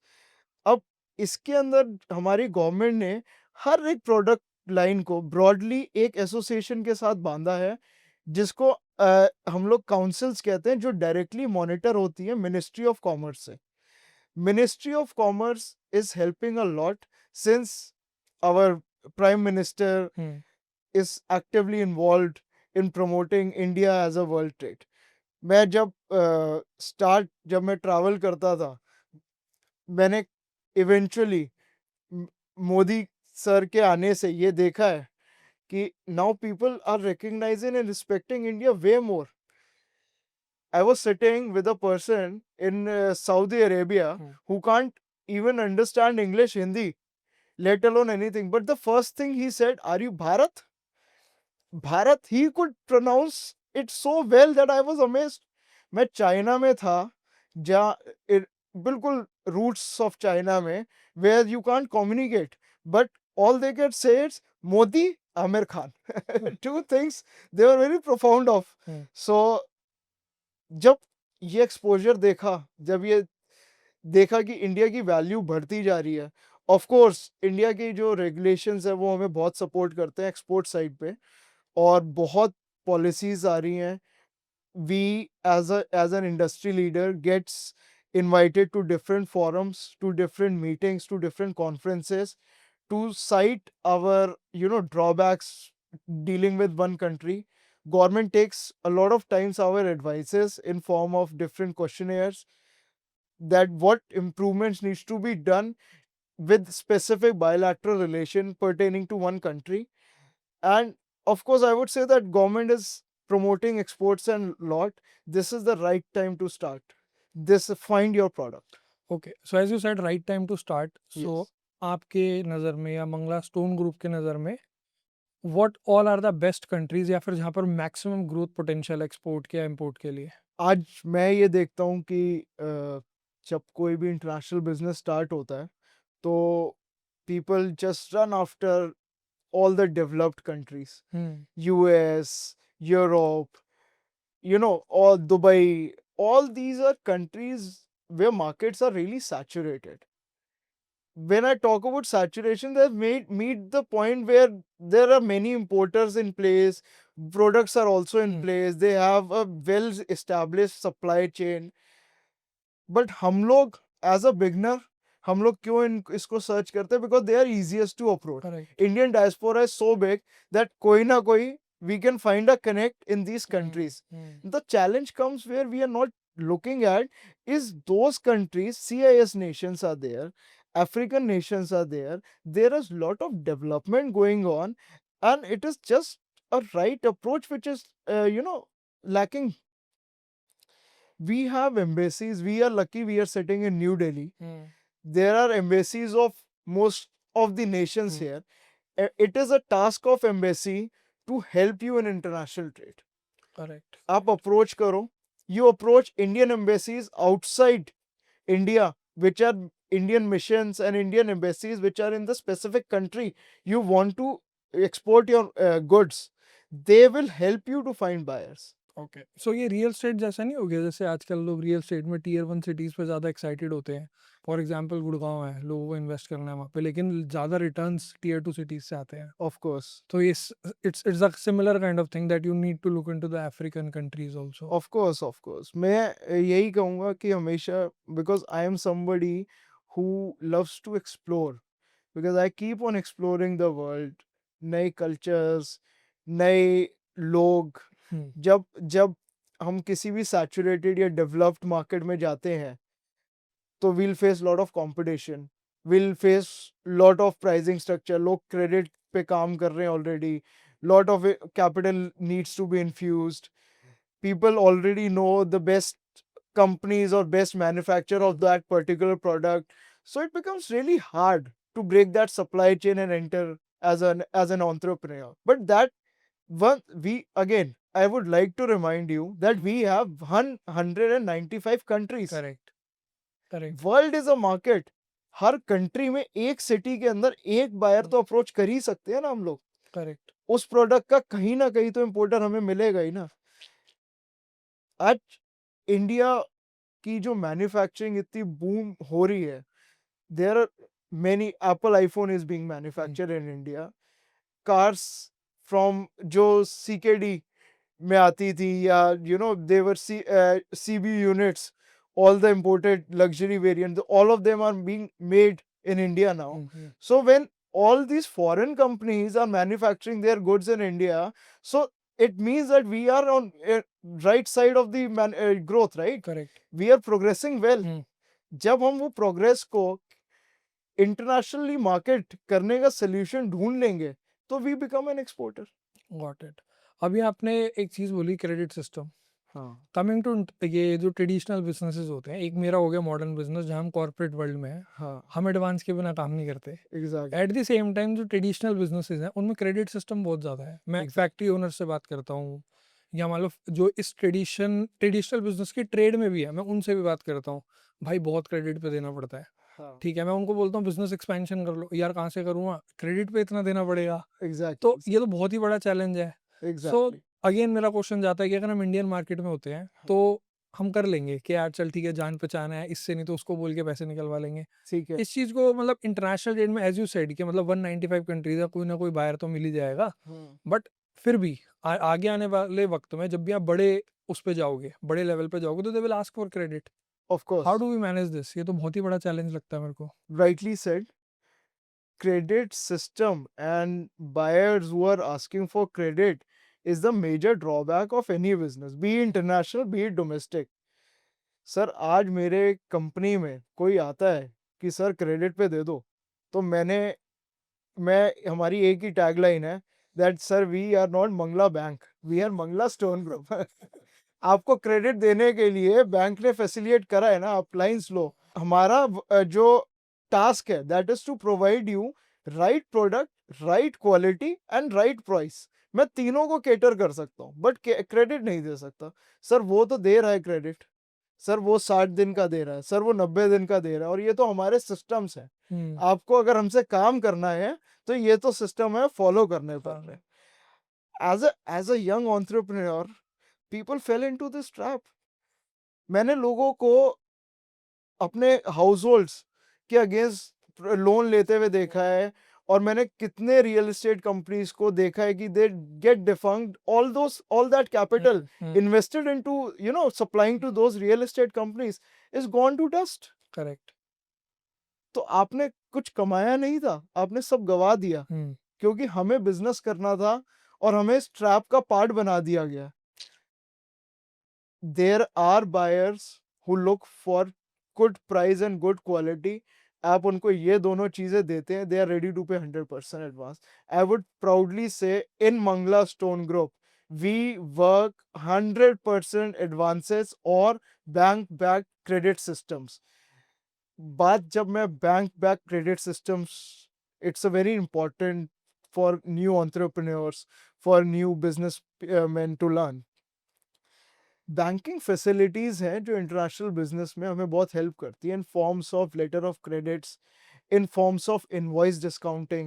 अब इसके अंदर हमारी गवर्नमेंट ने हर एक प्रोडक्ट लाइन को ब्रॉडली एक एसोसिएशन के साथ बांधा है, जिसको हम लोग काउंसिल्स कहते हैं, जो डायरेक्टली मॉनिटर होती है मिनिस्ट्री ऑफ कॉमर्स से. Ministry of Commerce is helping a lot since our prime minister is actively involved in promoting India as a world trade. मैं जब मैं ट्रैवल करता था, मैंने इवेंचुअली मोदी सर के आने से ये देखा है कि now people are recognising and respecting India way more. I was sitting with a person in Saudi Arabia who can't even understand English, Hindi, let alone anything. But the first thing he said, "Are you Bharat?" Bharat, he could pronounce it so well that I was amazed. मैं चाइना में था, जहाँ बिल्कुल रूट्स ऑफ चाइना में, where you can't communicate, but all they can say is Modi, Amir Khan. Two things they were very profound of. So जब ये एक्सपोजर देखा, जब ये देखा कि इंडिया की वैल्यू बढ़ती जा रही है, ऑफ कोर्स इंडिया की जो रेगुलेशंस है वो हमें बहुत सपोर्ट करते हैं एक्सपोर्ट साइड पे, और बहुत पॉलिसीज आ रही हैं. We as an industry leader gets invited to different forums, to different meetings, to different conferences to cite our drawbacks dealing with one country. Government takes a lot of times our advices in form of different questionnaires, that what improvements needs to be done with specific bilateral relation pertaining to one country. And of course, I would say that government is promoting exports and lot. This is the right time to start. This find your product. Okay, so as you said, right time to start. So Yes. आपके नज़र में या मंगला स्टोन ग्रुप के नज़र में what all are the best countries या फिर जहाँ पर maximum growth potential एक्सपोर्ट के या इंपोर्ट के लिए? आज मैं ये देखता हूँ कि जब कोई भी इंटरनेशनल बिजनेस स्टार्ट होता है, तो people just run after all the developed countries, US, Europe, all Dubai. All these are countries where markets are really saturated. When I talk about saturation, they've meet the point where there are many importers in place, products are also in place, they have a well established supply chain. But हम लोग as a beginner, हम लोग क्यों इसको सर्च करते हैं? Because they are easiest to approach. Correct. Indian diaspora is so big that कोई ना कोई we can find a connect in these countries. The challenge comes where we are not looking at is those countries, CIS nations are there, African nations are there. There is lot of development going on, and it is just a right approach which is lacking. We have embassies. We are lucky we are sitting in New Delhi. There are embassies of most of the nations here. It is a task of embassy to help you in international trade. Correct. आप approach करो. You approach Indian embassies outside India, which are Indian missions and Indian embassies which are in the specific country you want to export your goods. They will help you to find buyers. Okay, so ये रियल एस्टेट जैसा नहीं हो गया जैसे आजकल लोग रियल एस्टेट में टीयर 1 सिटीज़ पे ज़्यादा एक्साइटेड होते हैं। फॉर एग्जांपल गुड़गांव है, लोगों को इन्वेस्ट करना है वहाँ पे, लेकिन ज़्यादा रिटर्न्स टीयर 2 सिटीज़ से आते हैं। Of course. तो ये it's a similar kind of thing that you need to look into the African countries also. Of course, of course. मैं यही कहूँगा कि हमेशा, because I am somebody who loves to explore, because I keep on exploring the world, नए cultures, नए लोग। जब जब हम किसी भी सैचुरेटेड या डेवलप्ड मार्केट में जाते हैं तो we'll face lot of competition, we'll face lot of pricing structure, लोग क्रेडिट पे काम कर रहे हैं already, lot of capital needs to be infused, people already know the best companies or best manufacturer of that particular product, so it becomes really hard to break that supply chain and enter as an entrepreneur. But that one, we again, I would like to remind you that we have 195 countries. Correct, correct, world is a market. Her country में एक सिटी के अंदर एक बायर तो अप्रोच कर ही सकते हैं ना हम लोग। करेक्ट, उस प्रोडक्ट का कहीं ना कहीं तो इम्पोर्टर हमें मिलेगा ही ना। आज इंडिया की जो मैन्युफैक्चरिंग इतनी बूम हो रही है, there are many, Apple iPhone is being manufactured in India, cars from जो सीकेडी में आती थी, या देवर CB units, all the imported luxury variants, all of them are being made in India now. So when all these foreign companies are manufacturing their goods in India, so it means that we are on right side of the growth, right? Correct. We are progressing well. जब हम वो प्रोग्रेस को इंटरनेशनली मार्केट करने का सोल्यूशन ढूंढ लेंगे तो we become an exporter. Got it. अभी आपने एक चीज़ बोली क्रेडिट सिस्टम। हाँ, कमिंग टू ये जो ट्रेडिशनल बिजनेसेस होते हैं, एक मेरा हो गया मॉडर्न बिजनेस जहाँ हम कॉर्पोरेट वर्ल्ड में हैं, हाँ, हम एडवांस के बिना काम नहीं करते। Exactly, at the same time जो ट्रेडिशनल बिजनेसेस हैं उनमें क्रेडिट सिस्टम बहुत ज़्यादा है। मैं Exactly. फैक्ट्री ओनर से बात करता हूँ, या मान लो जो इस ट्रेडिशनल बिजनेस की ट्रेड में भी है, मैं उनसे भी बात करता हूँ। भाई बहुत क्रेडिट पे देना पड़ता है। हाँ, ठीक है, मैं उनको बोलता हूँ बिजनेस एक्सपेंशन कर लो। यार कहाँ से करूँगा, क्रेडिट पे इतना देना पड़ेगा। एग्जैक्टली, तो ये तो बहुत ही बड़ा चैलेंज है। सो एग्जैक्टली, अगेन मेरा क्वेश्चन जाता है कि अगर हम इंडियन मार्केट में होते हैं तो हम कर लेंगे कि यार चल ठीक है, जान पहचान है, इससे नहीं तो उसको बोल के पैसे निकलवा लेंगे। ठीक है। इस चीज़ को मतलब इंटरनेशनल ट्रेड में एज यू सेड कि मतलब 195 कंट्रीज है, कोई ना कोई बायर तो मिल ही जाएगा। बट फिर भी आगे आने वाले वक्त में जब भी आप बड़े उस पे जाओगे, बड़े लेवल पे जाओगे, तो they will ask for credit. Of course, how do we manage this? ये तो बहुत ही बड़ा चैलेंज लगता है मेरे को। rightly said, credit system and buyers who are asking for credit is the major drawback of any business, be it international, be it domestic. Sir आज मेरे कंपनी में कोई आता है कि सर क्रेडिट पे दे दो, तो मैं हमारी एक ही टैगलाइन है that sir we are not Mangla bank, we are Mangla Stone Group. आपको क्रेडिट देने के लिए बैंक ने फैसिलिटेट करा है ना, आप लाइंस लो। हमारा जो टास्क है that is to provide you right product, right quality and right price. मैं तीनों को केटर कर सकता हूँ बट क्रेडिट नहीं दे सकता। सर वो तो दे रहा है क्रेडिट, सर वो 60 दिन का दे रहा है, सर वो 90 दिन का दे रहा है, और ये तो हमारे सिस्टम्स हैं। आपको अगर हमसे काम करना है तो ये तो सिस्टम है, फॉलो करने पड़ रहे हैं। As a young entrepreneur, people fell into this trap. मैंने लोगों को अपने हाउस होल्ड्स के अगेंस्ट लोन लेते हुए देखा है, और मैंने कितने रियल एस्टेट कंपनीज को देखा है कि they get defunct, all that capital invested into supplying to those real estate companies is gone to dust. Correct. तो आपने कुछ कमाया नहीं था, आपने सब गवा दिया क्योंकि हमें बिजनेस करना था और हमें इस ट्रैप का पार्ट बना दिया गया। There are buyers who look for good price and good quality. आप उनको ये दोनों चीजें देते हैं, they are ready to pay 100% advance. I would proudly say in Mangla Stone Group we work 100% advances or bank back credit systems. बात जब मैं bank back credit systems, it's a very important for new entrepreneurs, for new business man to learn. Banking facilities हैं जो इंटरनेशनल बिजनेस में हमें बहुत हेल्प करती है, in forms of letter of credits, in forms of invoice discounting.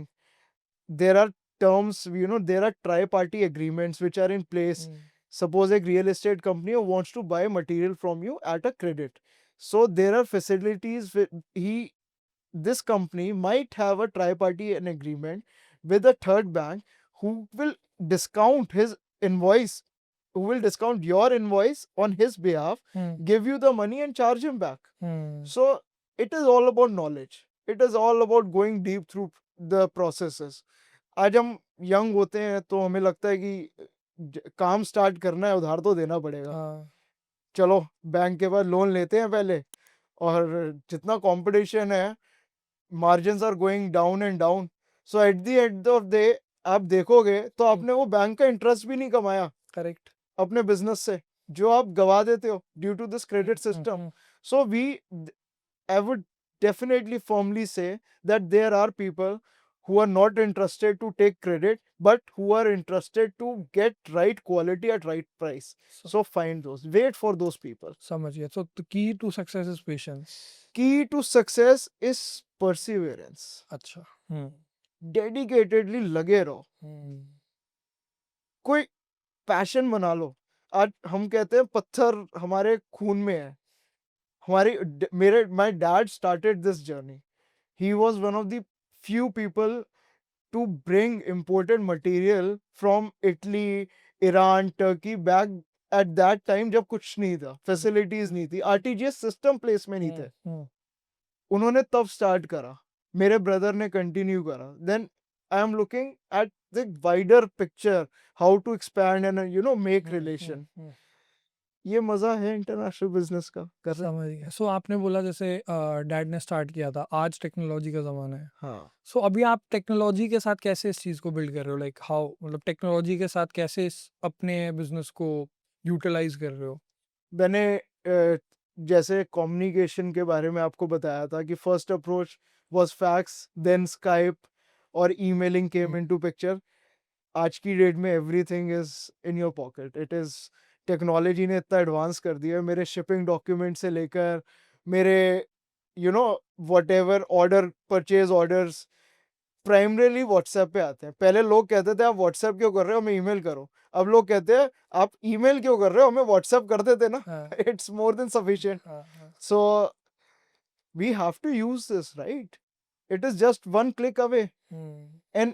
There are terms, there are tri-party agreements which are in place. Suppose a real estate company wants to buy material from you at a credit. So there are facilities this company might have a tri-party an agreement with a third bank who will discount his invoice, who will discount your invoice on his behalf, give you the money and charge him back. So it is all about knowledge. It is all about going deep through the processes. आज हम यंग होते हैं तो हमें लगता है कि काम स्टार्ट करना है, उधार तो देना पड़ेगा, चलो बैंक के पास लोन लेते हैं पहले, और जितना कंपटीशन है margins are going down and down, so at the end of day आप देखोगे तो आपने वो बैंक का इंटरेस्ट भी नहीं कमाया करेक्ट अपने बिजनेस से, जो आप गवा देते हो due to this credit system. So I would definitely firmly say that there are people who are not interested to take credit, but who are interested to get right quality at right price. So find those. Wait for those people. समझ गया. So the key to success is patience. Key to success is perseverance. अच्छा. Dedicatedly लगे रहो. कोई पैशन बना लो. आज हम कहते हैं पत्थर हमारे खून में है. My dad started this journey. He was one of the few people to bring imported material from Italy, Iran, Turkey back at that time जब कुछ नहीं था, facilities नहीं थी, RTGS system place में नहीं थे. उन्होंने तब start करा, मेरे brother ने continue करा. Then I am looking at the wider picture, how to expand and make relation. ये मजा है इंटरनेशनल बिजनेस का कर रहे. समझ गया. सो आपने बोला जैसे डैड ने स्टार्ट किया था, आज टेक्नोलॉजी का ज़माना है. हाँ. सो अभी आप टेक्नोलॉजी के साथ कैसे इस चीज़ को बिल्ड कर रहे हो, लाइक हाउ, मतलब टेक्नोलॉजी के साथ कैसे अपने बिजनेस को यूटिलाइज कर रहे हो? मैंने जैसे कम्युनिकेशन के बारे में आपको बताया था कि first approach was fax, then Skype और ईमेलिंग केम इनटू पिक्चर. आज की डेट में everything is in your pocket. It is technology ने इतना एडवांस कर दिया है. मेरे शिपिंग डॉक्यूमेंट से लेकर मेरे whatever order, purchase orders primarily WhatsApp पे आते हैं. पहले लोग कहते थे आप व्हाट्सएप क्यों कर रहे हो, हमें ईमेल करो. अब लोग कहते हैं आप ईमेल क्यों कर रहे हो, हमें व्हाट्सएप कर देते ना. It's more than sufficient. So we have to use this, right? It is just one click away. And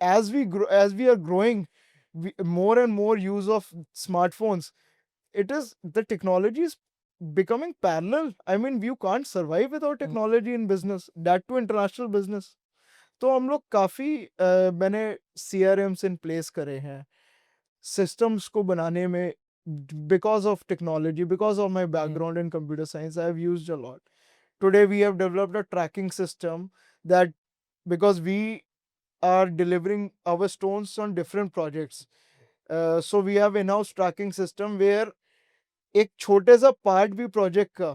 as we are growing, more and more use of smartphones, the technology is becoming parallel. I mean, you can't survive without technology in business, that to international business. तो हम लोग काफ़ी मैंने CRMs इन प्लेस करे हैं सिस्टम्स को बनाने में. Because of technology, because of my background in computer science, I have used a lot. Today we have developed a tracking system that, because we are delivering our stones on different projects. So we have in-house tracking system where एक छोटे सा पार्ट भी प्रोजेक्ट का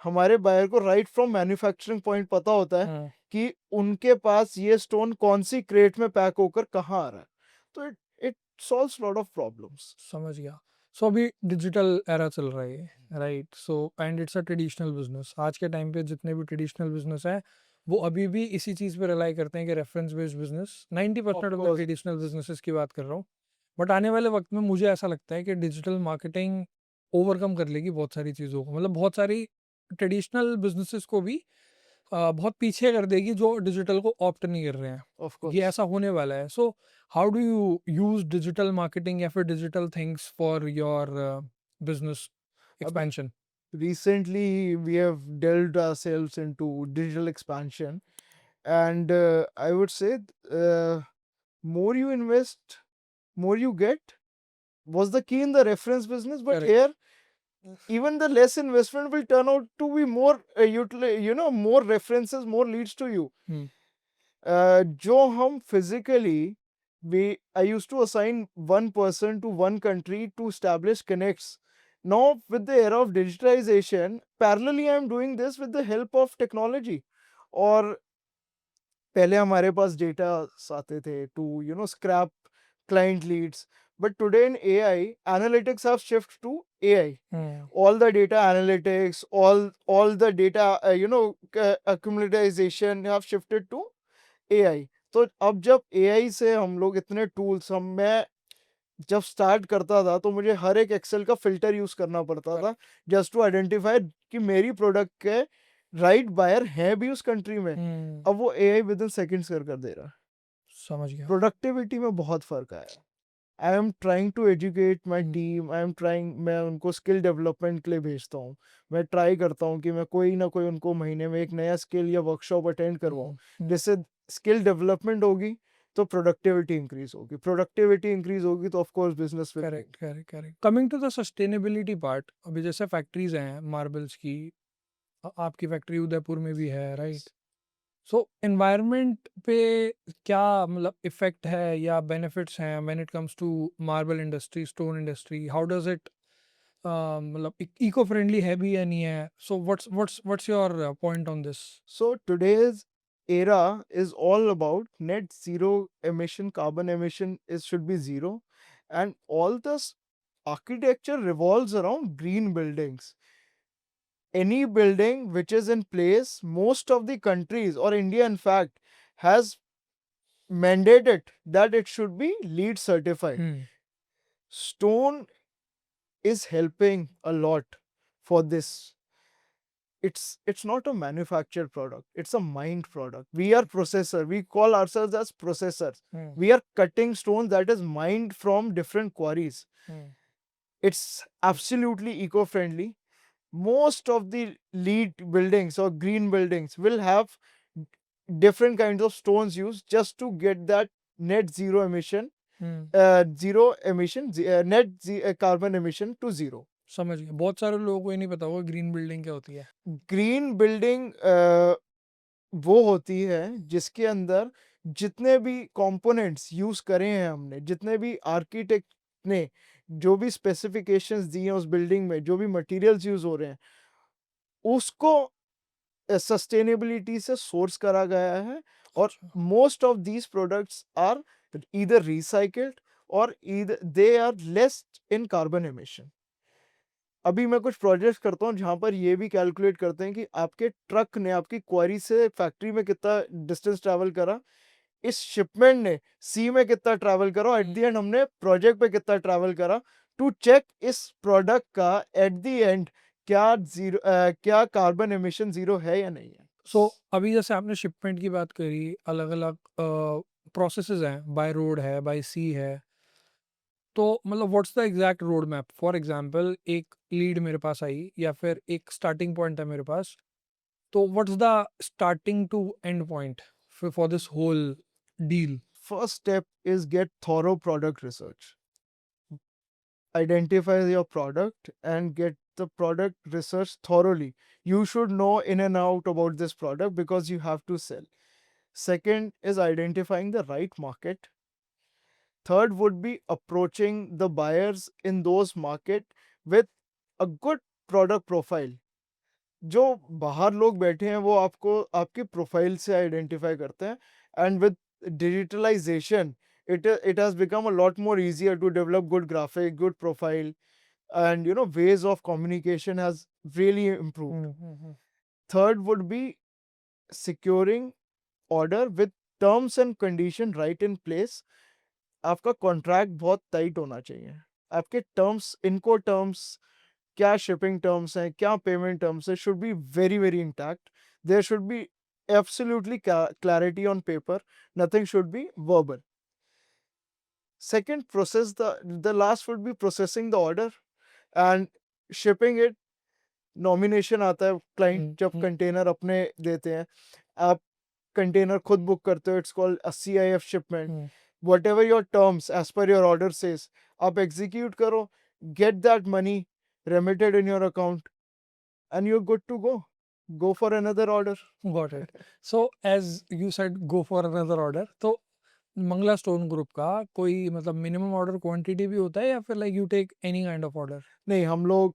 हमारे बायर को राइट फ्रॉम मैन्युफैक्चरिंग पॉइंट पता होता है कि उनके पास ये स्टोन कौन सी क्रेट में पैक होकर कहाँ आ रहा है. तो it solves lot of problems. समझ गया. सो अभी डिजिटल एरा चल रहा है, right? So and it's a traditional business. आज के टाइम पे जितने भी ट्रेडिशनल बिजनेस है वो अभी भी इसी चीज़ पे रिलाई करते हैं कि reference based business. 90% of the traditional businesses की बात कर रहा हूँ. बट आने वाले वक्त में मुझे ऐसा लगता है कि डिजिटल मार्केटिंग ओवरकम कर लेगी बहुत सारी चीज़ों को. मतलब बहुत सारी ट्रेडिशनल बिजनेसेस को भी बहुत पीछे कर देगी जो डिजिटल को ऑप्ट नहीं कर रहे हैं. ऑफ कोर्स ये ऐसा होने वाला है. सो how do you use digital marketing या फिर digital things for your business expansion? recently we have delved ourselves into digital expansion, and I would say more you invest, more you get was the key in the reference business. But Correct. here even the less investment will turn out to be more more references, more leads to you. जो हम physically I used to assign one person to one country to establish connects. Now with the era of digitalization, parallelly I am doing this with the help of technology. और पहले हमारे पास डेटा आते थे to scrap client leads, But today in AI, analytics have shifted to AI. Hmm. All the data analytics, all the data accumulation have shifted to AI. तो अब जब AI से हम लोग इतने टूल्स मैं जब स्टार्ट करता था तो मुझे हर एक एक्सेल का फिल्टर यूज करना पड़ता था जस्ट टू आइडेंटिफाई कि मेरी प्रोडक्ट के राइट बायर हैं भी उस कंट्री में. हम्म, अब वो AI विद इन सेकेंड्स कर दे रहा है. समझ गया. प्रोडक्टिविटी में बहुत फर्क आया. I am trying to educate my hmm, team. I am trying, मैं उनको स्किल डेवलपमेंट के लिए भेजता हूँ. मैं ट्राई करता हूँ कि मैं कोई ना कोई उनको महीने में एक नया स्किल या वर्कशॉप अटेंड करवाऊँ. हम्म. जिससे स्किल डेवलपमेंट होगी तो प्रोडक्टिविटी इंक्रीज होगी. प्रोडक्टिविटी इंक्रीज होगी तो of course business will. Correct, correct, correct. Coming to the sustainability part, अभी जैसे फैक्ट्रीज हैं मार्बल्स की, आपकी फैक्ट्री उदयपुर में भी है, राइट? सो एनवायरनमेंट पे क्या मतलब इफेक्ट है या बेनिफिट्स हैं when it comes to marble industry, stone industry? How does it मतलब इको फ्रेंडली है भी या नहीं है? So what's your point on this? So today's era is all about net zero emission. Carbon emission is should be zero, and all this architecture revolves around green buildings. Any building which is in place, most of the countries or India in fact has mandated that it should be LEED certified. Stone is helping a lot for this. It's not a manufactured product, it's a mined product. We are processor, we call ourselves as processors. We are cutting stone that is mined from different quarries. It's absolutely eco-friendly. Most of the LEED buildings or green buildings will have different kinds of stones used just to get that net zero emission, carbon emission to zero. समझ गया. बहुत सारे लोगों को ये नहीं पता होगा ग्रीन बिल्डिंग क्या होती है. ग्रीन बिल्डिंग वो होती है जिसके अंदर जितने भी कंपोनेंट्स यूज करे हैं हमने, जितने भी आर्किटेक्ट ने जो भी स्पेसिफिकेशंस दी हैं उस बिल्डिंग में, जो भी मटेरियल्स यूज हो रहे हैं, उसको सस्टेनेबिलिटी से सोर्स करा गया है. और most of these products are either recycled or they are less in carbon emission. अभी मैं कुछ प्रोजेक्ट्स करता हूँ जहाँ पर ये भी कैलकुलेट करते हैं कि आपके ट्रक ने आपकी क्वारी से फैक्ट्री में कितना डिस्टेंस ट्रैवल करा, इस शिपमेंट ने सी में कितना ट्रैवल करा, एट द एंड हमने प्रोजेक्ट पे कितना ट्रैवल करा, टू चेक इस प्रोडक्ट का एट द एंड क्या कार्बन एमिशन जीरो है या नहीं है. सो अभी जैसे आपने शिपमेंट की बात करी, अलग अलग प्रोसेसेस हैं, बाय रोड है, बाय सी है. तो मतलब what's the exact road map? For example एक लीड मेरे पास आई या फिर एक स्टार्टिंग पॉइंट है मेरे पास, तो what's the starting to end point for this whole deal? First step is get thorough product research. Identify your product and get the product research thoroughly. You should know in and out about this product because you have to sell. Second is identifying the right market. Third would be approaching the buyers in those market with a good product profile. जो बाहर लोग बैठे हैं वो आपको आपकी प्रोफाइल से आइडेंटिफाई करते हैं. And with digitalisation it has become a lot more easier to develop good graphic, good profile, and ways of communication has really improved. Third would be securing order with terms and condition right in place. आपका कॉन्ट्रैक्ट बहुत टाइट होना चाहिए. आपके टर्म्स, इनको टर्म्स, क्या शिपिंग टर्म्स हैं, क्या पेमेंट टर्म्स है, should be very very intact. There should be absolutely clarity on paper. Nothing should be verbal. Second, the last would be processing the order and shipping it. Nomination आता है क्लाइंट जब कंटेनर अपने देते हैं, आप कंटेनर खुद बुक करते हो, it's called a CIF shipment. Whatever your terms as per your order says, आप execute करो, get that money remitted in your account, and you're good to go. Go for another order. Got it. So as you said, go for another order. तो मंगला स्टोन ग्रुप का कोई मतलब मिनिमम ऑर्डर क्वांटिटी भी होता है या फिर like you take any kind of order? नहीं, हम लोग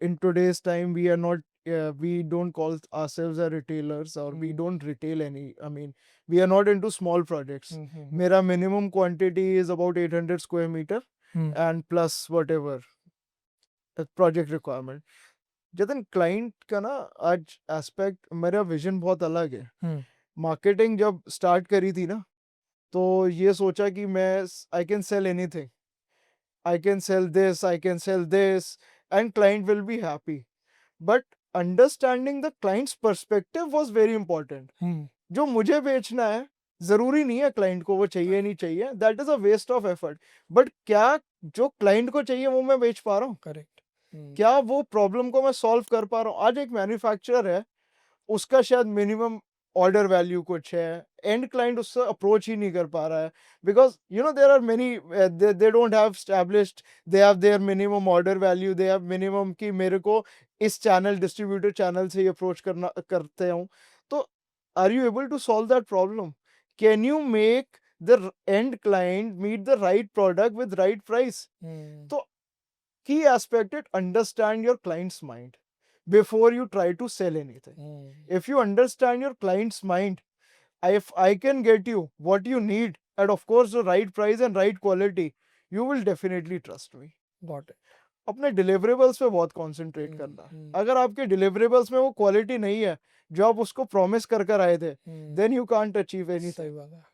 in today's time we are not we don't call ourselves a retailers, or we Hmm. don't retail any. I mean, we are not into small projects. Hmm. Mera minimum quantity is about 800 square meter Hmm. and plus whatever project requirement. जतन क्लाइंट का ना आज एस्पेक्ट, मेरा विजन बहुत अलग है. Hmm. मार्केटिंग जब स्टार्ट करी थी ना, तो ये सोचा कि मैं I can sell anything, I can sell this, I can sell this, and client will be happy. But understanding the clients perspective was very important. Hmm. जो मुझे बेचना है, जरूरी नहीं है क्लाइंट को वो चाहिए नहीं चाहिए, that is a waste of effort. But क्या जो क्लाइंट को चाहिए वो मैं बेच पा रहा हूँ? Correct. Hmm. क्या वो प्रॉब्लम को मैं सॉल्व कर पा रहा हूँ? आज एक मैन्युफैक्चरर है, उसका शायद मिनिमम ऑर्डर वैल्यू कुछ है, एंड क्लाइंट उससे अप्रोच ही नहीं कर पा रहा है, because you know there are many, they don't have established, they have their minimum order value, they have minimum कि मेरे को इस चैनल, डिस्ट्रीब्यूटर चैनल से ही अप्रोच करना करते हूँ. तो are you able to solve that problem? Can you make the end client meet the right product with right price? Hmm. तो key aspect is understand your client's mind before you try to sell anything. Hmm. If you understand your client's mind, if I can get you what you need at of course the right price and right quality, you will definitely trust me. Got it. अपने deliverables पे बहुत concentrate Hmm. करना. Hmm. अगर आपके deliverables में वो quality नहीं है जो आप उसको promise कर कर आए थे, Hmm. then you can't achieve सही anything. बात है.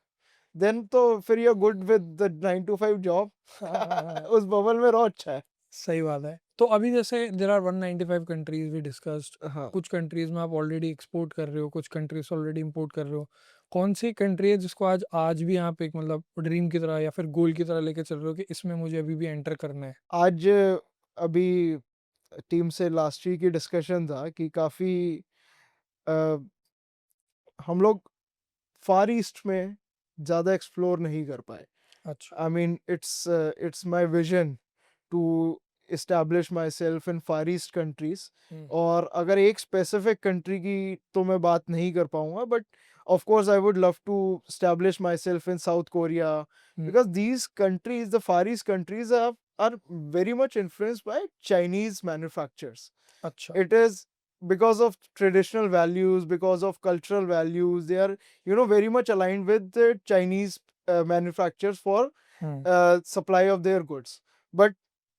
Then तो फिर you're good with the 9 to 5 job. उस बबल में रहो, अच्छा है. सही बात है. तो अभी जैसे there are 195 countries we discussed. हाँ. कुछ कंट्रीज में आप ऑलरेडी एक्सपोर्ट कर रहे हो, कुछ कंट्रीज ऑलरेडी इंपोर्ट कर रहे हो. कौन सी कंट्री है जिसको आज आज भी आप एक मतलब ड्रीम की तरह या फिर गोल की तरह लेके चल रहे हो कि इसमें मुझे अभी भी एंटर करना है? आज अभी टीम से लास्ट वीक की डिस्कशन था कि काफ़ी हम लोग फार ईस्ट में ज़्यादा एक्सप्लोर नहीं कर पाए. अच्छा. I mean it's my vision to establish myself in Far East countries. Hmm. और अगर एक स्पेसिफिक कंट्री की तो मैं बात नहीं कर पाऊंगा, but of course I would love to establish myself in South Korea, because these countries, the Far East countries, are very much influenced by Chinese manufacturers. अच्छा. It is because of traditional values, because of cultural values, they are, you know, very much aligned with the Chinese manufacturers for hmm. supply of their goods. But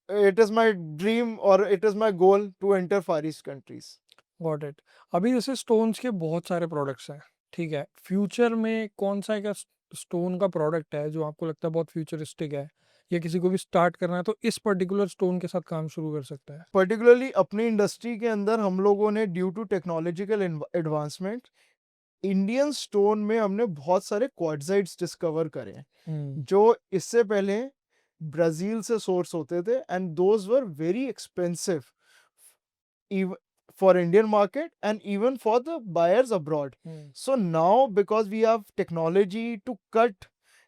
it is my dream, or it is my goal to enter Far East countries. Got it. अभी जैसे स्टोन्स के बहुत सारे प्रोडक्ट्स हैं, ठीक है. फ्यूचर में कौन सा एक स्टोन का प्रोडक्ट है जो आपको लगता है बहुत फ्यूचरिस्टिक है, या किसी को भी स्टार्ट करना है तो इस पर्टिकुलर स्टोन के साथ काम शुरू कर सकता है? पर्टिकुलरली अपनी इंडस्ट्री के अंदर हम लोगों ने due to technological advancement, Indian stone में हमने बहुत सारे क्वार्ट्जाइट्स डिस्कवर करे हैं, हम्म. जो इससे पहले ब्राजील से सोर्स होते थे, and those were very expensive for Indian market and even for the buyers abroad. So now, because we have technology to cut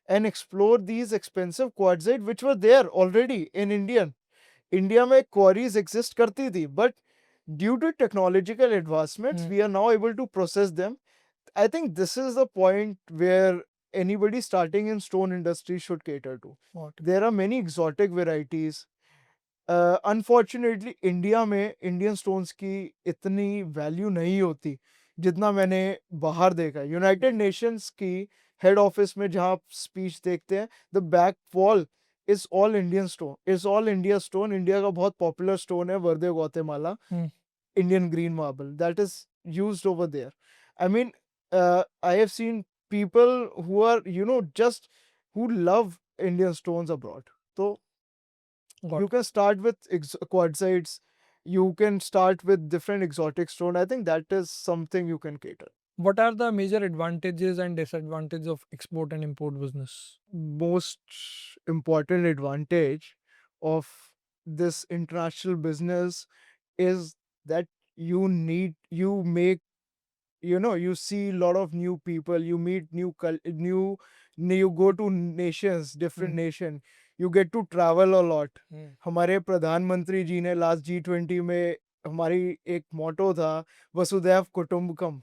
and explore these expensive quartzite which were there already in India में quarries exist करती थी, but due to technological advancements, we are now able to process them. I think this is the point where anybody starting in stone industry should cater to. What? There are many exotic varieties. Unfortunately India में इंडियन स्टोन्स की इतनी वैल्यू नहीं होती जितना मैंने बाहर देखा है. यूनाइटेड नेशंस की हेड ऑफिस में जहाँ आप स्पीच देखते हैं, the back wall is all Indian stone, is all India stone. India का बहुत पॉपुलर स्टोन है verde Guatemala, Indian green marble, that is used over there. I mean, I have seen people who are, you know, just who love Indian stones abroad. So you can start with quartzites, you can start with different exotic stone. I think that is something you can cater. What are the major advantages and disadvantages of export and import business? Most important advantage of this international business is that you make, you know, you see a lot of new people, you meet you go to nations, different nation, you get to travel a lot. हमारे प्रधानमंत्री जी ने लास्ट G20 में, हमारी एक मोटो था वसुधैव कुटुंबकम,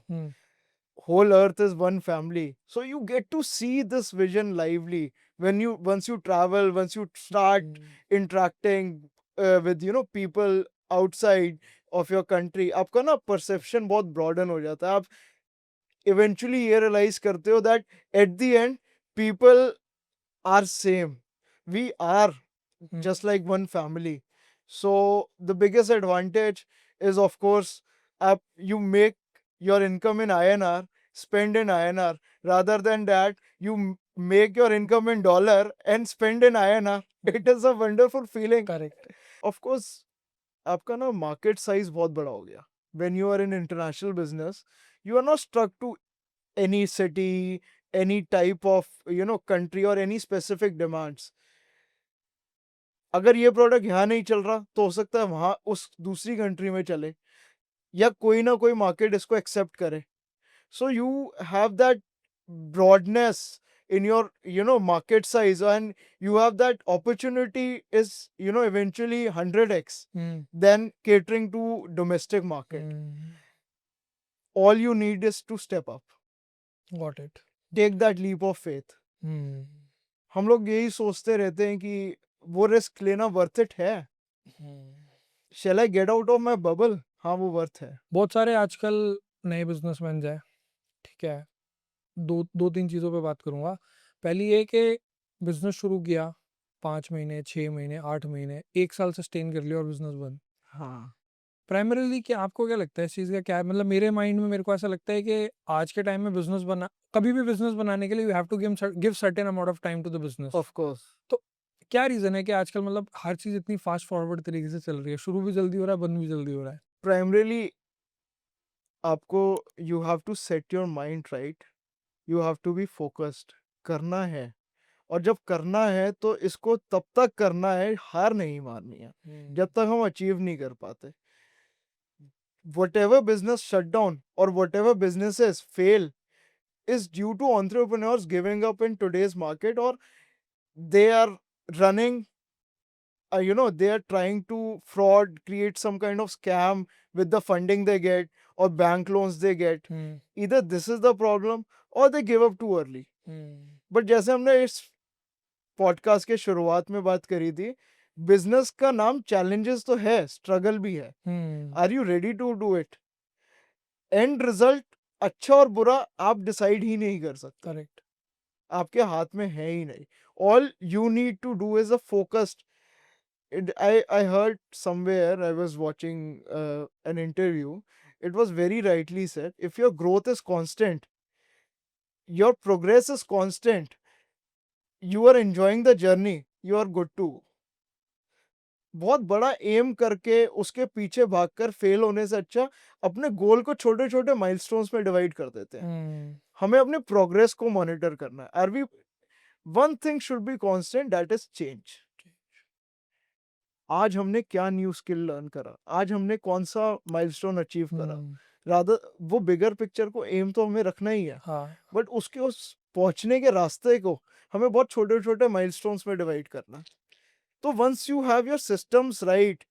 whole earth is one family. So you get to see this vision lively when you once you travel, once you start interacting with, you know, people outside, of your country, आपका ना परसेप्शन बहुत ब्रॉडन हो जाता है। आप इवेंचुअली ये रियलाइज करते हो that at the end people are same, we are Hmm. just like one family. So the biggest advantage is, of course, you make your income in INR, spend in INR, rather than that you make your income in dollar and spend in INR. It is a wonderful feeling. Correct. Of course, आपका ना market size बहुत बड़ा हो गया. When you are in international business, you are not stuck to any city, any type of country or any specific demands. अगर ये प्रोडक्ट यहाँ नहीं चल रहा तो हो सकता है वहां उस दूसरी कंट्री में चले, या कोई ना कोई मार्केट इसको एक्सेप्ट करे. So you have that broadness in your market size, and you have that opportunity is eventually 100x Hmm. than catering to domestic market. Hmm. All you need is to step up, Got it. take that leap of faith. Hmm. हम लोग यही सोचते रहते हैं कि वो रिस्क लेना वर्थ इट है. Hmm. Shall I get out of my bubble? हाँ, वो वर्थ है. बहुत सारे आजकल नए बिजनेसमैन हैं, ठीक है. दो तीन चीज़ों पे बात करूँगा. पहली ये कि बिजनेस शुरू किया, 5 महीने, 6 महीने, 8 महीने, 1 साल सस्टेन कर लिया और बिजनेस बंद. हाँ, प्राइमरीली क्या आपको क्या लगता है इस चीज़ का, क्या मतलब मेरे माइंड में मेरे को ऐसा लगता है कि आज के टाइम में कभी भी बिजनेस बनाने के लिए you have to give certain amount of time to the business. Of course. तो क्या रीज़न है कि आजकल मतलब हर चीज़ इतनी फास्ट फॉरवर्ड तरीके से चल रही है, शुरू भी जल्दी हो रहा है, बंद भी जल्दी हो रहा है. प्राइमरीली आपको you have to set your mind right, you have to be focused. करना है, और जब करना है तो इसको तब तक करना है, हार नहीं मारनी है जब तक हम अचीव नहीं कर पाते. whatever business shutdown or whatever businesses fail is due to entrepreneurs giving up in today's market, or they are running they are trying to fraud, create some kind of scam with the funding they get or bank loans they get. Hmm. Either this is the problem or they give up too early. Hmm. But जैसे हमने इस पॉडकास्ट के शुरुआत में बात करी थी, बिजनेस का नाम चैलेंजेस तो है, स्ट्रगल भी है. Hmm. Are you ready to do it? And result अच्छा और बुरा आप डिसाइड ही नहीं कर सकते, करेक्ट. आपके हाथ में है ही नहीं. All you need to do is a focused. I heard somewhere, I was watching an interview, it was very rightly said, if your growth is constant, your progress is constant, you are enjoying the journey, you are good to. बहुत बड़ा एम करके उसके पीछे भागकर फेल होने से अच्छा अपने गोल को छोटे छोटे माइलस्टोन्स में डिवाइड कर देते हैं. Hmm. हमें अपने प्रोग्रेस को मॉनिटर करना है. Are we one thing should be constant, that is change. आज हमने क्या न्यू स्किल लर्न करा, आज हमने कौन सा माइलस्टोन अचीव करा. Hmm. रादर वो बिगर पिक्चर को एम तो हमें रखना ही है, हाँ. बट उसके उस पहुंचने के रास्ते को हमें बहुत छोटे छोटे माइलस्टोन्स में डिवाइड करना है. तो once you have your systems right,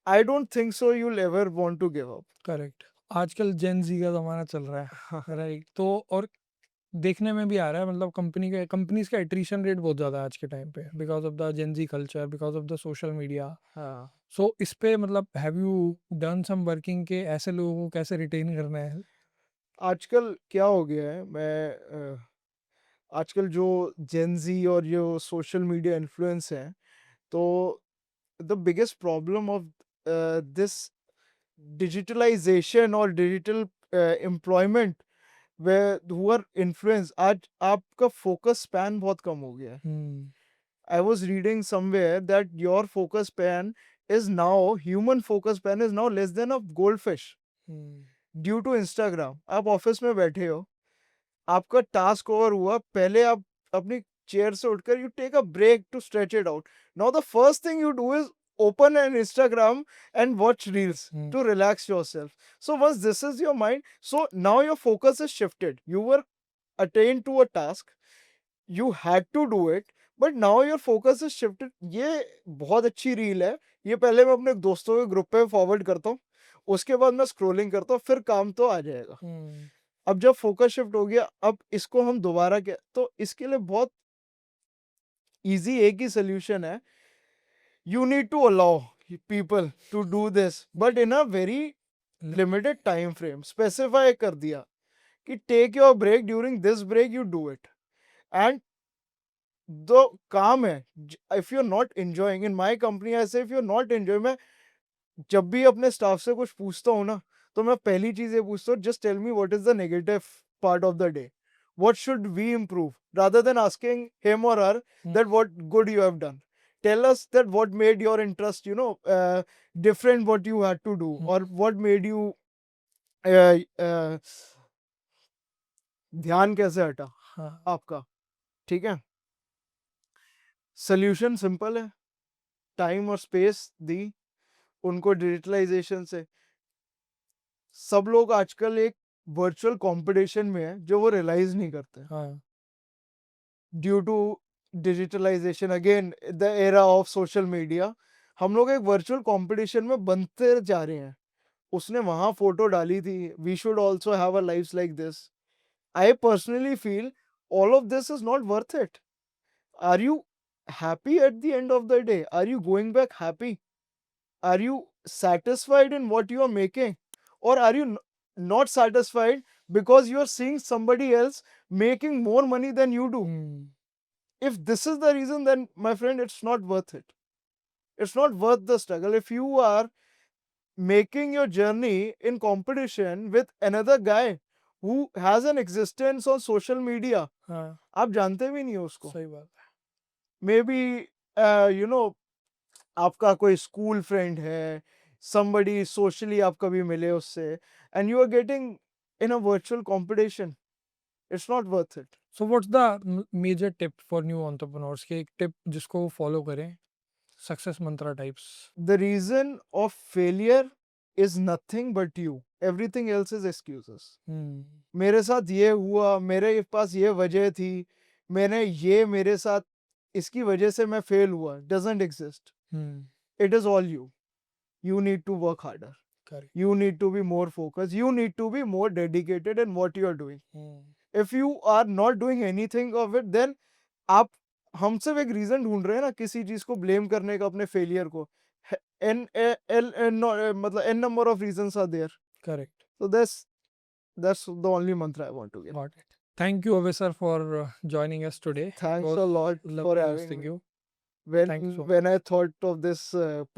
I don't think so you will ever want to give up. Correct. आजकल जेन जी का ज़माना चल रहा है, राइट. तो और देखने में भी आ रहा है, मतलब कंपनीज का एट्रिशन रेट बहुत ज़्यादा है आज के टाइम पे, because of the Gen Z culture, because of the social media. हाँ, सो इस पे मतलब have you done some working के ऐसे लोगों को कैसे रिटेन करना है? आजकल क्या हो गया है, मैं आजकल जो जेनजी और जो सोशल मीडिया इन्फ्लुएंस है, तो the biggest problem of this digitalisation और डिजिटल एम्प्लॉयमेंट वे हु आर इन्फ्लुएंस, आज आपका फोकस स्पैन बहुत कम हो गया है. Hmm. I was reading somewhere that your focus span is now, human focus span is now less than a goldfish Hmm. due to Instagram. आप ऑफिस में बैठे हो, आपका टास्क ओवर हुआ, पहले आप अपनी चेयर से उठकर you take a break to stretch it out. Now the first thing you do is open an Instagram and watch reels Hmm. to relax yourself. So once this is your mind, so now your focus is shifted. You were attained to a task, you had to do it, but now your focus is shifted. ये बहुत अच्छी रील है, ये पहले मैं अपने दोस्तों के ग्रुप पे फॉरवर्ड करता हूँ, उसके बाद मैं स्क्रोलिंग करता हूँ, फिर काम तो आ जाएगा. Hmm. अब जब फोकस शिफ्ट हो गया, अब इसको हम दोबारा क्या, तो इसके लिए बहुत इजी एक ही सोल्यूशन है. You need to allow people to do this, but in a very limited time frame. Specify कर दिया कि take your break, during this break you do it. And the काम है, if you're not enjoying, in my company I say if you're not enjoying, मैं जब भी अपने स्टाफ से कुछ पूछता हूँ ना, तो मैं पहली चीज ये पूछता हूँ, just tell me what is the negative part of the day, what should we improve, rather than asking him or her that what good you have done. Tell us that what made your interest, different, what you had to do, or what made you ध्यान कैसे हटा हाँ, आपका. ठीक है, सोल्यूशन सिंपल है, टाइम और स्पेस दी उनको डिजिटलाइजेशन से. सब लोग आजकल एक वर्चुअल कंपटीशन में है जो वो रियलाइज नहीं करते. हाँ, due to digitalisation, again the era of social media, हम लोग एक वर्चुअल कंपटीशन में बनते जा रहे हैं. उसने वहां फोटो डाली थी, we should also have a life like this. I personally feel all of this is not worth it. Are you happy at the end of the day? Are you going back happy? Are you satisfied in what you are making? Or are you not satisfied because you are seeing somebody else making more money than you do? If this is the reason, then my friend, it's not worth it. It's not worth the struggle. If you are making your journey in competition with another guy who has an existence on social media, हाँ, आप जानते भी नहीं हो उसको. सही बात है. मे बी आपका कोई स्कूल फ्रेंड है, somebody socially आप कभी मिले उससे, and you are getting in a virtual competition. It's not worth it. So what's the major tip for new entrepreneurs? कि एक टिप जिसको वो फॉलो करें, success Mantra types. The reason of failure is nothing but you. Everything else is excuses. मेरे साथ ये हुआ, मेरे पास ये वजह थी, मैंने ये मेरे साथ इसकी वजह से मैं फेल हुआ, doesn't exist. It is all you. You need to work harder. Correct. You need to be more focused. You need to be more dedicated in what you are doing. If you are not doing anything of it, then आप हम सिर्फ एक रीजन ढूंढ रहे हैं ना किसी चीज को ब्लेम करने का, अपने फेलियर को. मतलब n number of reasons are there. Correct. So that's the only mantra I want to give. Got it. Thank you, Abhay sir, for joining us today. Thanks Was a lot for lovely having hosting me. you. Thank you so When I thought of this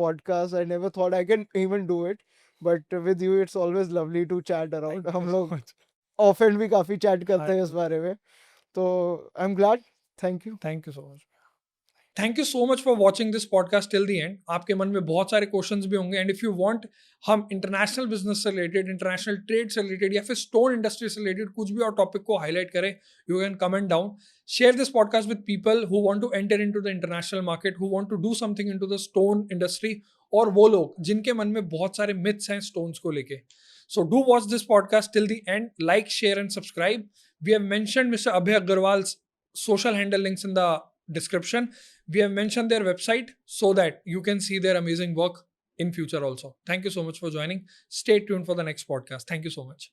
podcast, I never thought I can even do it. But with you, it's always lovely to chat around. Thank you हम so लोग much. often भी काफी chat करते हैं हाँ, इस बारे में. तो I'm glad. Thank you. Thank you so much. Thank you so much for watching this podcast till the end. आपके मन में बहुत सारे क्वेश्चंस भी होंगे, एंड इफ यू वांट हम इंटरनेशनल बिजनेस से रिलेटेड, इंटरनेशनल ट्रेड से रिलेटेड या फिर स्टोन इंडस्ट्री से रिलेटेड कुछ भी और टॉपिक को हाईलाइट करें, you can comment down. Share this podcast with people who want to enter into the international market, who want to do something into the stone industry, और वो लोग जिनके मन में बहुत सारे मिथ्स हैं स्टोन्स को लेके. So do watch this podcast till the end. Like, share, and subscribe. We have mentioned Mr. Abhay Agarwal's social handle links in the description. We have mentioned their website so that you can see their amazing work in future also. Thank you so much for joining. Stay tuned for the next podcast. Thank you so much.